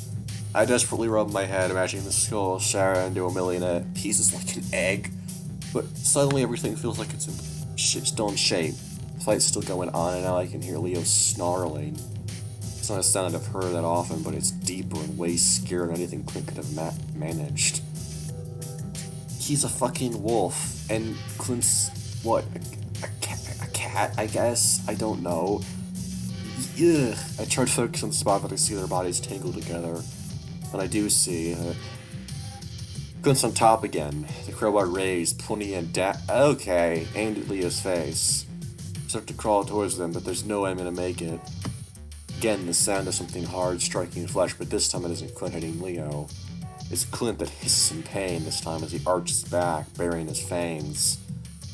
I desperately rub my head, imagining the skull shatter into a million pieces like an egg. But suddenly everything feels like it's still in shape. The fight's still going on, and now I can hear Leo snarling. It's not a sound I've heard that often, but it's deeper and way scarier than anything Clint could have managed. He's a fucking wolf, and Clint's, what, a cat, I guess? I don't know. Ugh. I try to focus on the spot, but I see their bodies tangled together. And I do see, Clint's on top again, the crowbar raised, pointing it down, okay, aimed at Leo's face. I start to crawl towards them, but there's no way I'm gonna make it. Again, the sound of something hard striking flesh, but this time it isn't Clint hitting Leo. It's Clint that hisses in pain, this time as he arches back, burying his fangs.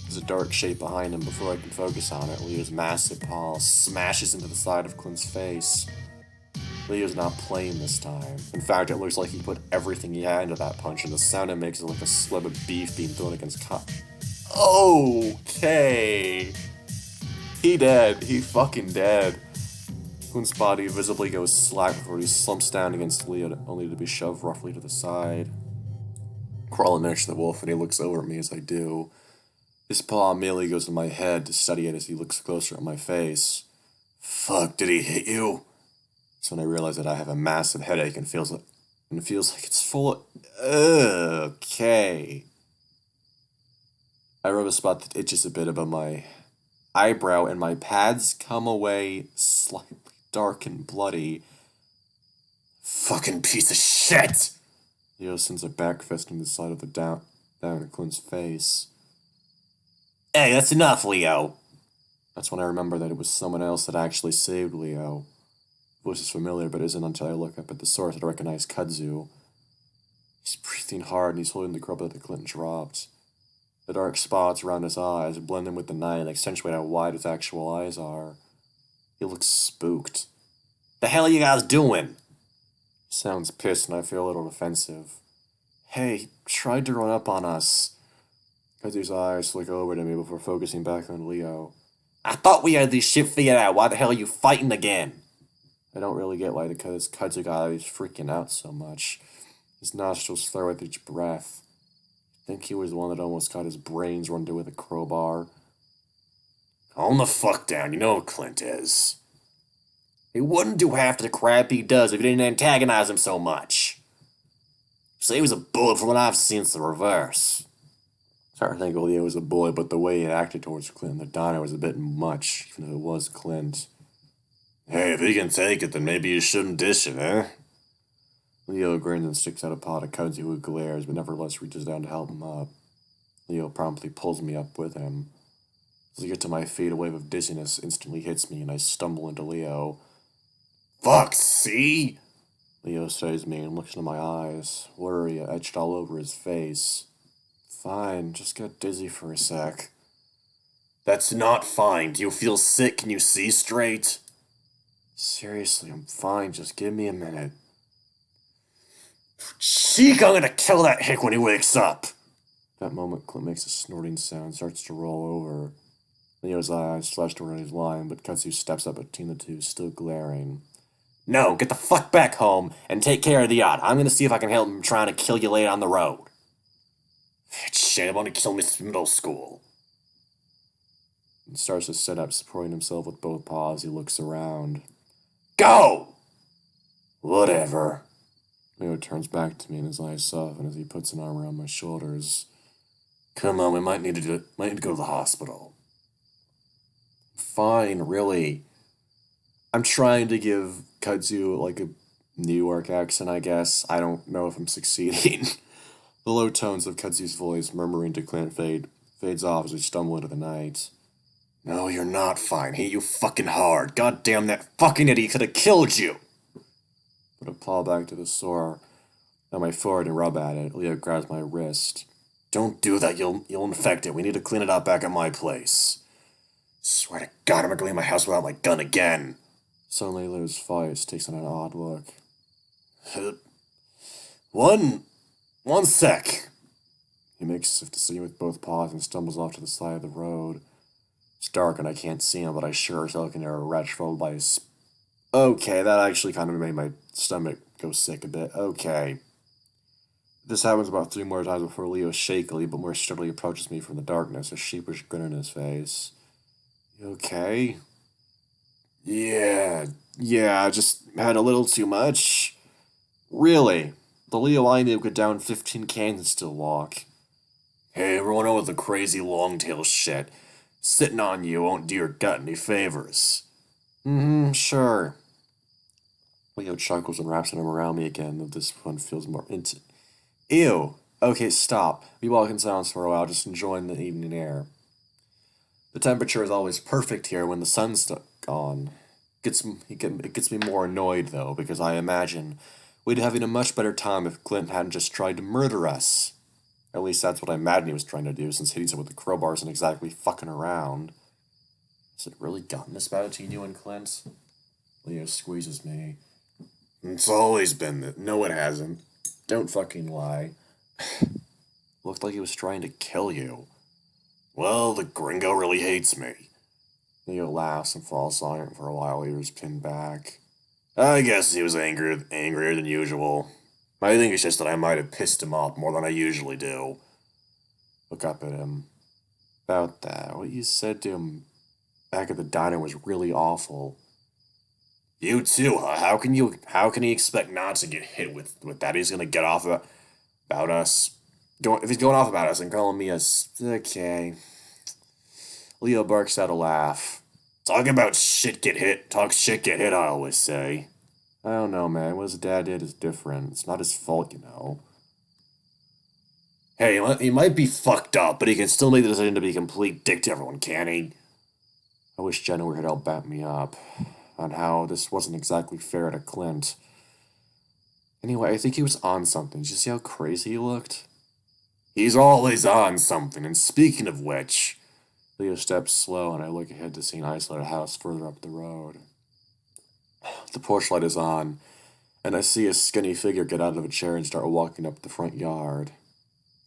There's a dark shape behind him. Before I can focus on it, Leo's massive paw smashes into the side of Clint's face. Leo's not playing this time. In fact, it looks like he put everything he had into that punch, and the sound it makes is like a slab of beef being thrown against Okay! He dead. He fucking dead. Clint's body visibly goes slack before he slumps down against Leo, only to be shoved roughly to the side. Crawling next to the wolf, and he looks over at me as I do. His paw immediately goes to my head to study it as he looks closer at my face. Fuck, did he hit you? That's when I realize that I have a massive headache and it feels like it's full of... Okay. I rub a spot that itches a bit above my eyebrow, and my pads come away slightly dark and bloody. Fucking piece of shit! Leo sends a back fist on the side of the down at Clint's face. Hey, that's enough, Leo! That's when I remember that it was someone else that actually saved Leo. The voice is familiar, but isn't until I look up at the source that I recognize Kudzu. He's breathing hard and he's holding the grub that Clint dropped. The dark spots around his eyes blend in with the night and accentuate how wide his actual eyes are. He looks spooked. The hell are you guys doing? Sounds pissed and I feel a little defensive. Hey, he tried to run up on us. Kudzu's eyes flick over to me before focusing back on Leo. I thought we had this shit figured out. Why the hell are you fighting again? I don't really get why the Kudzu guy is freaking out so much. His nostrils flare with each breath. I think he was the one that almost got his brains run through with a crowbar. Calm the fuck down, you know who Clint is. He wouldn't do half the crap he does if you didn't antagonize him so much. So he was a bullet from what I've seen, it's the reverse. Sorry to think Leo was a bully, but the way he acted towards Clint in the diner was a bit much, even if it was Clint. Hey, if he can take it, then maybe you shouldn't dish it, eh? Leo grins and sticks out a pot of Kudzu who glares, but nevertheless reaches down to help him up. Leo promptly pulls me up with him. As I get to my feet, a wave of dizziness instantly hits me, and I stumble into Leo. Fuck, see? Leo says me and looks into my eyes, worry etched all over his face. Fine, just get dizzy for a sec. That's not fine. Do you feel sick? Can you see straight? Seriously, I'm fine. Just give me a minute. Sheik, I'm gonna kill that hick when he wakes up! That moment, Clint makes a snorting sound and starts to roll over. Leo's eyes flash toward his line, but Kudzu steps up between the two, still glaring. No, get the fuck back home and take care of the yacht. I'm gonna see if I can help him trying to kill you later on the road. Shit, I want to kill Miss Middle School. He starts to sit up, supporting himself with both paws. He looks around. Go! Whatever. Leo turns back to me and his eyes soften as he puts an arm around my shoulders. Come on, we might need to go to the hospital. Fine, really. I'm trying to give Kudzu like a New York accent, I guess. I don't know if I'm succeeding. The low tones of Kudzu's voice, murmuring to Clint, fades off as we stumble into the night. No, you're not fine. Hit you fucking hard. God damn, that fucking idiot could have killed you. Put a paw back to the sore on my forehead and rub at it. Leo grabs my wrist. Don't do that. You'll infect it. We need to clean it out back at my place. Swear to God, I'm not going to leave my house without my gun again. Suddenly, Leo's face takes on an odd look. One sec. He makes as if to see with both paws and stumbles off to the side of the road. It's dark and I can't see him, but I sure as hell can hear a wretch followed by his... Okay, that actually kind of made my stomach go sick a bit. Okay. This happens about 3 more times before Leo shakily but more steadily approaches me from the darkness, a sheepish grin on his face. You okay? Yeah, I just had a little too much. Really? The Leo I knew could down 15 cans and still walk. Hey, everyone over the crazy long-tail shit. Sitting on you won't do your gut any favors. Sure. Leo chuckles and wraps an arm around me again, though this one feels more intimate. Ew. Okay, stop. We walk in silence for a while, just enjoying the evening air. The temperature is always perfect here when the sun's gone. It gets me more annoyed, though, because I imagine we'd be having a much better time if Clint hadn't just tried to murder us. At least that's what I imagine he was trying to do, since hitting someone with the crowbar isn't exactly fucking around. Has it really gotten this bad between you and Clint? Leo squeezes me. It's always been that. No, it hasn't. Don't fucking lie. Looked like he was trying to kill you. Well, the gringo really hates me. Leo laughs and falls silent for a while, ears pinned back. I guess he was angrier than usual. I think it's just that I might have pissed him off more than I usually do. Look up at him. about that. What you said to him back at the diner was really awful. You too, huh? How can he expect not to get hit with that? He's gonna get off about us. If he's going off about us and calling me a... Okay. Leo barks out a laugh. Talk about shit get hit. Talk shit get hit, I always say. I don't know, man. What his dad did is different. It's not his fault, you know. Hey, he might be fucked up, but he can still make the decision to be a complete dick to everyone, can he? I wish Jenna would help back me up on how this wasn't exactly fair to Clint. Anyway, I think he was on something. Did you see how crazy he looked? He's always on something, and speaking of which... Leo steps slow, and I look ahead to see an isolated house further up the road. The porch light is on, and I see a skinny figure get out of a chair and start walking up the front yard.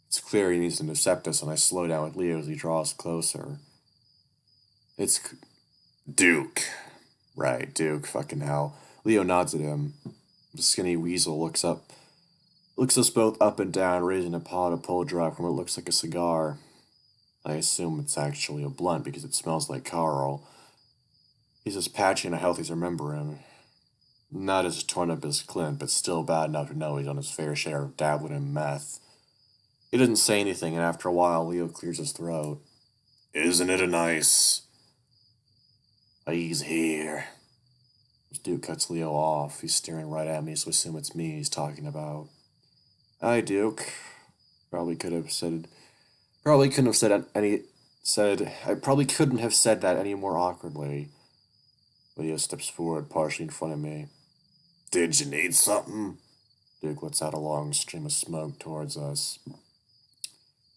It's clear he needs to intercept us, and I slow down with Leo as he draws closer. It's Duke. Right, Duke, fucking hell. Leo nods at him. The skinny weasel looks us both up and down, raising a paw to pull a drag from what looks like a cigar. I assume it's actually a blunt because it smells like Carl. He's as patchy and healthy as I remember him. Not as torn up as Clint, but still bad enough to know he's on his fair share of dabbling in meth. He doesn't say anything, and after a while, Leo clears his throat. Isn't it a nice... He's here. This dude cuts Leo off. He's staring right at me, so I assume it's me he's talking about. Hi, Duke. I probably couldn't have said that any more awkwardly. Leo steps forward, partially in front of me. Did you need something? Duke lets out a long stream of smoke towards us.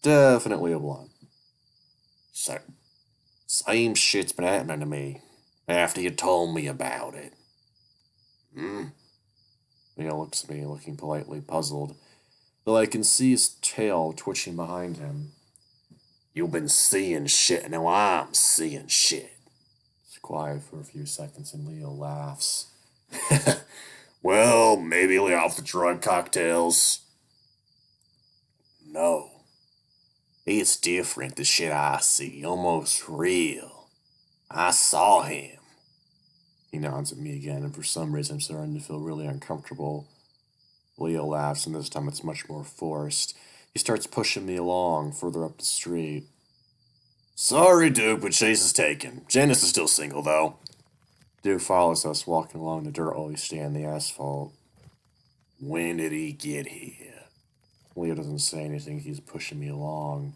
Definitely a blunt. Same shit's been happening to me after you told me about it. Leo looks at me, looking politely puzzled, though I can see his tail twitching behind him. You've been seeing shit, and now I'm seeing shit. It's quiet for a few seconds, and Leo laughs. Well, maybe lay off the drug cocktails. No. It's different, the shit I see, almost real. I saw him. He nods at me again, and for some reason I'm starting to feel really uncomfortable. Leo laughs, and this time it's much more forced. He starts pushing me along, further up the street. Sorry, Duke, but Chase is taken. Janice is still single, though. Duke follows us, walking along the dirt while we stand the asphalt. When did he get here? Leo doesn't say anything. He's pushing me along.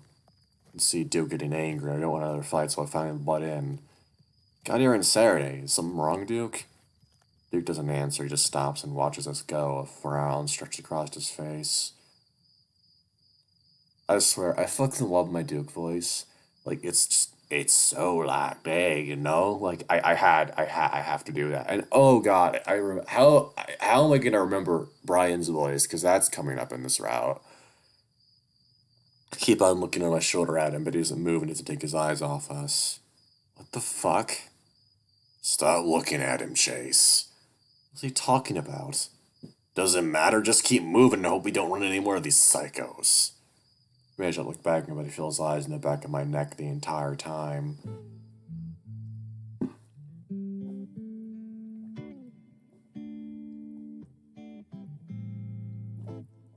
I can see Duke getting angry. I don't want another fight, so I finally butt in. Got here on Saturday. Is something wrong, Duke? Duke doesn't answer. He just stops and watches us go. A frown stretched across his face. I swear, I fucking love my Duke voice. Like, it's so like big, you know? Like, I have to do that. And oh god, how am I gonna remember Brian's voice? Because that's coming up in this route. I keep on looking over my shoulder at him, but he doesn't move and doesn't take his eyes off us. What the fuck? Stop looking at him, Chase. What's he talking about? Doesn't matter, just keep moving and hope we don't run any more of these psychos. Maybe I should look back and everybody feel his eyes in the back of my neck the entire time.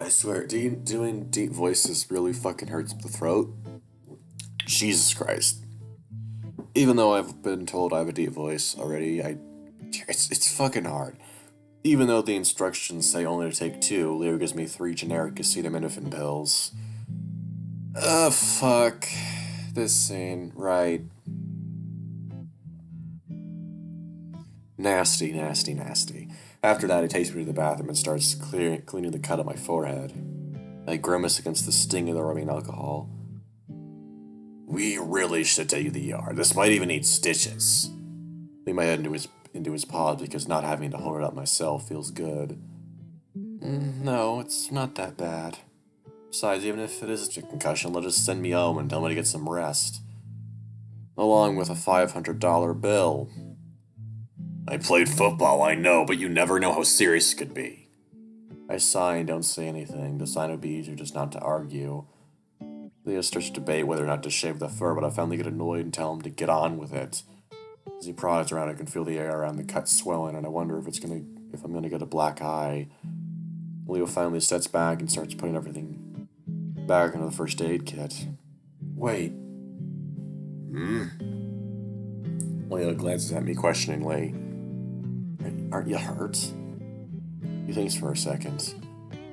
I swear, doing deep voices really fucking hurts the throat. Jesus Christ. Even though I've been told I have a deep voice already, it's fucking hard. Even though the instructions say only to take 2, Leo gives me 3 generic acetaminophen pills. Fuck. This scene, right. Nasty, nasty, nasty. After that, he takes me to the bathroom and starts cleaning the cut on my forehead. I grimace against the sting of the rubbing alcohol. We really should take you to the ER. This might even need stitches. Lean my head into his paws because not having to hold it up myself feels good. No, it's not that bad. Besides, even if it is a concussion, they'll just send me home and tell me to get some rest. Along with a $500 bill. I played football, I know, but you never know how serious it could be. I sigh and don't say anything. The sign would be easier just not to argue. Leo starts to debate whether or not to shave the fur, but I finally get annoyed and tell him to get on with it. As he prods around, I can feel the air around the cut swelling, and I wonder if I'm gonna get a black eye. Leo finally steps back and starts putting everything back into the first aid kit. Wait. Leo glances at me questioningly. Aren't you hurt? He thinks for a second.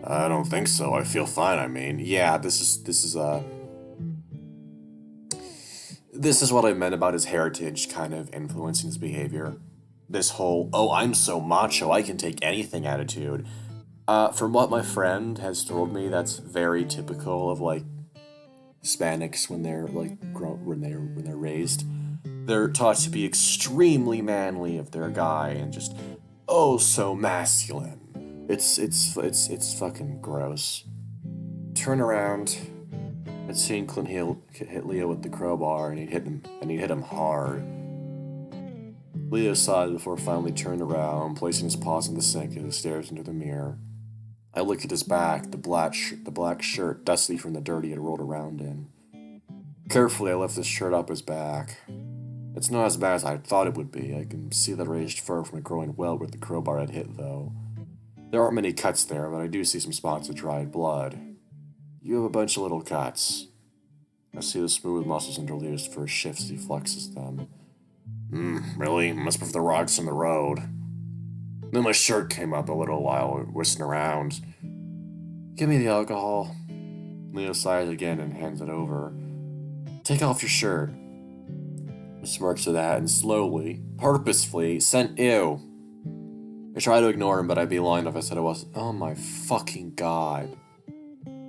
I don't think so. I feel fine, I mean. Yeah, this is what I meant about his heritage kind of influencing his behavior. This whole, oh, I'm so macho, I can take anything attitude. From what my friend has told me, that's very typical of like Hispanics when they're like when they're raised. They're taught to be extremely manly if they're a guy and just oh so masculine. It's fucking gross. Turn around. I'd seen Clint hit Leo with the crowbar and he'd hit him hard. Leo sighed before finally turned around, placing his paws in the sink as he stares into the mirror. I looked at his back, the black shirt dusty from the dirt he had rolled around in. Carefully, I lift his shirt up his back. It's not as bad as I thought it would be. I can see the raised fur from a growing welt where the crowbar had hit, though. There aren't many cuts there, but I do see some spots of dried blood. You have a bunch of little cuts. I see the smooth muscles under Leo's fur shift as he flexes them. Really? Must be for the rocks in the road. Then my shirt came up a little while whistling around. Give me the alcohol. Leo sighs again and hands it over. Take off your shirt. He smirks at that and slowly, purposefully, ew. I try to ignore him, but I'd be lying if I said I was. Oh my fucking god.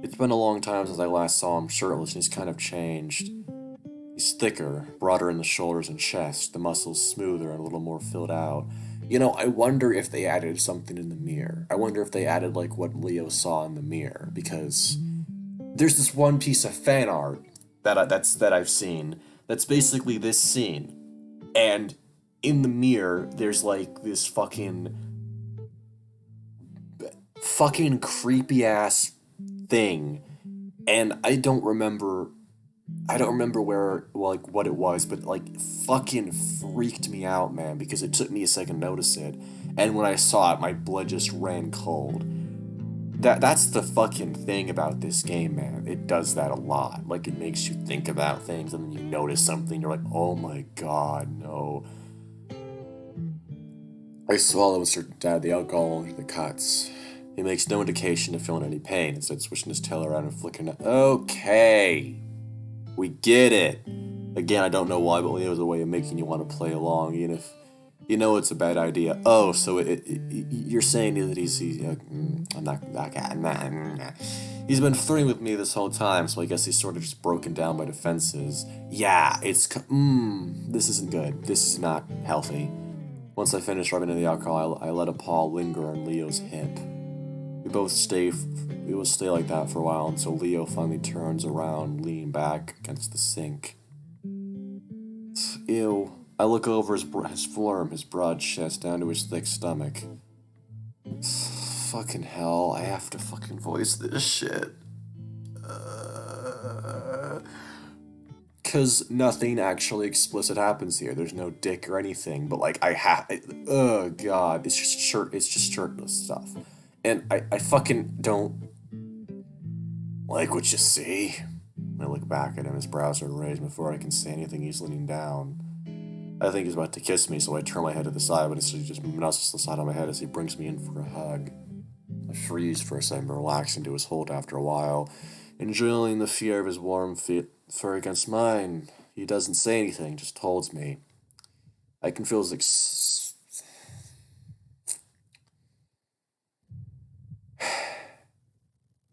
It's been a long time since I last saw him shirtless, and he's kind of changed. He's thicker, broader in the shoulders and chest, the muscles smoother and a little more filled out. You know, I wonder if they added something in the mirror. I wonder if they added, like, what Leo saw in the mirror, because there's this one piece of fan art that I've seen that's basically this scene, and in the mirror, there's, like, this fucking creepy-ass thing, and I don't remember where, like, what it was, but, like, fucking freaked me out, man, because it took me a second to notice it, and when I saw it, my blood just ran cold. That's the fucking thing about this game, man. It does that a lot. Like, it makes you think about things, and then you notice something, you're like, oh my god, no. I swallow and start to add the alcohol into the cuts. He makes no indication of feeling any pain, instead switching his tail around and flicking it. Okay. We get it. Again, I don't know why, but Leo's a way of making you want to play along, even if you know it's a bad idea. Oh, so you're saying that I'm not. He's been flirting with me this whole time, so I guess he's sort of just broken down my defenses. Yeah, this isn't good. This is not healthy. Once I finish rubbing in the alcohol, I let a paw linger on Leo's hip. We will stay like that for a while until Leo finally turns around, leaning back against the sink. Ew. I look over his forearm, his broad chest, down to his thick stomach. Fucking hell, I have to fucking voice this shit. Because nothing actually explicit happens here. There's no dick or anything, but like oh god, it's just shirtless stuff. And I fucking don't like what you see. I look back at him, his brows are raised. Before I can say anything, he's leaning down. I think he's about to kiss me, so I turn my head to the side, but instead he just nuzzles the side of my head as he brings me in for a hug. I freeze for a second, but relax into his hold after a while, enjoying the fear of his warm fur against mine. He doesn't say anything, just holds me. I can feel his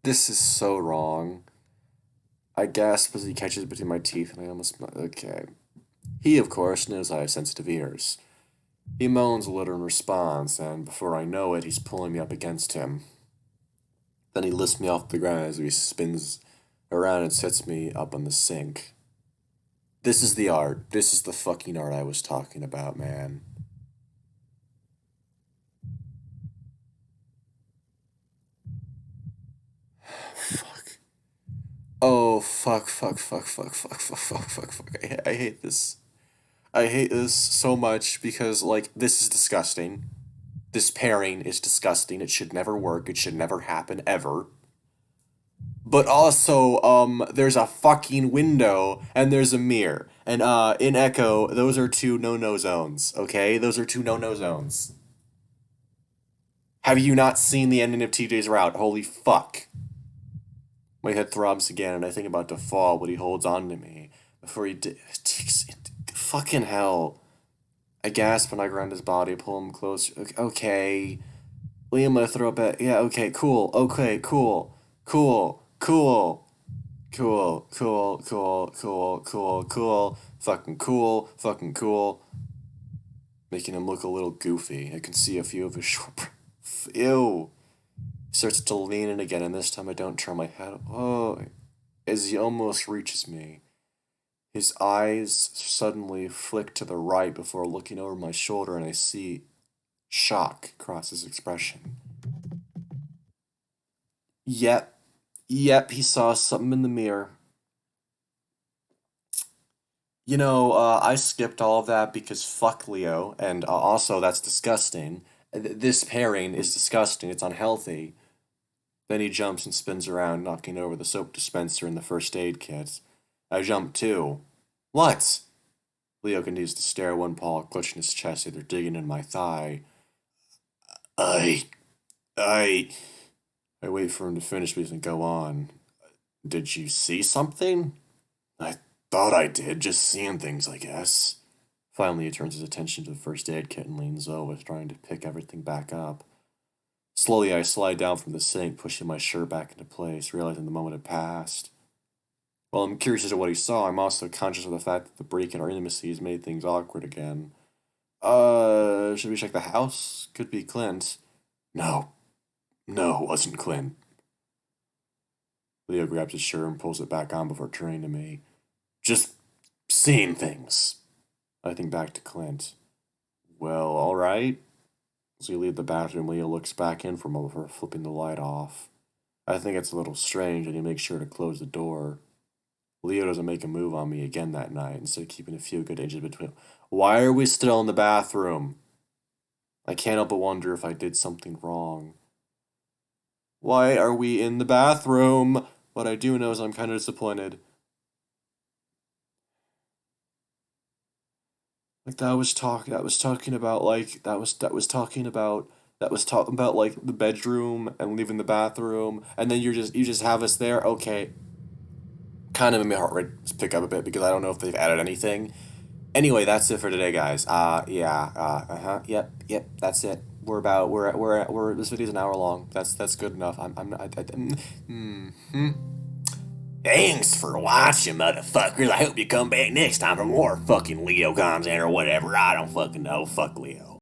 This is so wrong. I gasp as he catches between my teeth, and I almost... Okay. He, of course, knows I have sensitive ears. He moans a little in response, and before I know it, he's pulling me up against him. Then he lifts me off the ground as he spins around and sets me up on the sink. This is the art. This is the fucking art I was talking about, man. Fuck. Oh Oh, fuck, fuck, fuck, fuck, fuck, fuck, fuck, fuck, fuck. I hate this. I hate this so much because, like, this is disgusting. This pairing is disgusting. It should never work. It should never happen, ever. But also, there's a fucking window and there's a mirror. And, in Echo, those are two no-no zones, okay? Those are two no-no zones. Have you not seen the ending of TJ's route? Holy fuck. My head throbs again, and I think about to fall, but he holds on to me. Before he fucking hell. I gasp when I ground his body, pull him closer. Okay. Liam, I'm gonna throw up at. Yeah, okay, cool. Okay, cool. Cool. Cool. Cool. Cool. Cool. Cool. Cool. Cool. Fucking cool. Fucking cool. Making him look a little goofy. I can see a few of his short. Ew. Starts to lean in again, and this time I don't turn my head. Oh, as he almost reaches me, his eyes suddenly flick to the right before looking over my shoulder, and I see shock cross his expression. Yep, he saw something in the mirror. I skipped all of that because fuck Leo, and also that's disgusting. This pairing is disgusting, it's unhealthy. Then he jumps and spins around, knocking over the soap dispenser and the first aid kit. I jump too. What? Leo continues to stare, one paw clutching his chest, either digging in my thigh. I. I wait for him to finish, but he doesn't go on. Did you see something? I thought I did, just seeing things, I guess. Finally, he turns his attention to the first aid kit and leans over, trying to pick everything back up. Slowly, I slide down from the sink, pushing my shirt back into place, realizing the moment had passed. While I'm curious as to what he saw, I'm also conscious of the fact that the break in our intimacy has made things awkward again. Should we check the house? Could be Clint. No. No, it wasn't Clint. Leo grabs his shirt and pulls it back on before turning to me. Just seeing things. I think back to Clint. Well, alright. As we leave the bathroom, Leo looks back in for a moment before flipping the light off. I think it's a little strange, and he makes sure to close the door. Leo doesn't make a move on me again that night, instead of keeping a few good inches between. Why are we still in the bathroom? I can't help but wonder if I did something wrong. Why are we in the bathroom? What I do know is I'm kind of disappointed. Like that was talking about like the bedroom and leaving the bathroom, and then you just have us there. Okay, kind of made my heart rate pick up a bit because I don't know if they've added anything. Anyway, that's it for today, guys. Yeah. Yep. That's it. This video's an hour long. That's good enough. Thanks for watching, motherfuckers. I hope you come back next time for more fucking Leo content or whatever. I don't fucking know. Fuck Leo.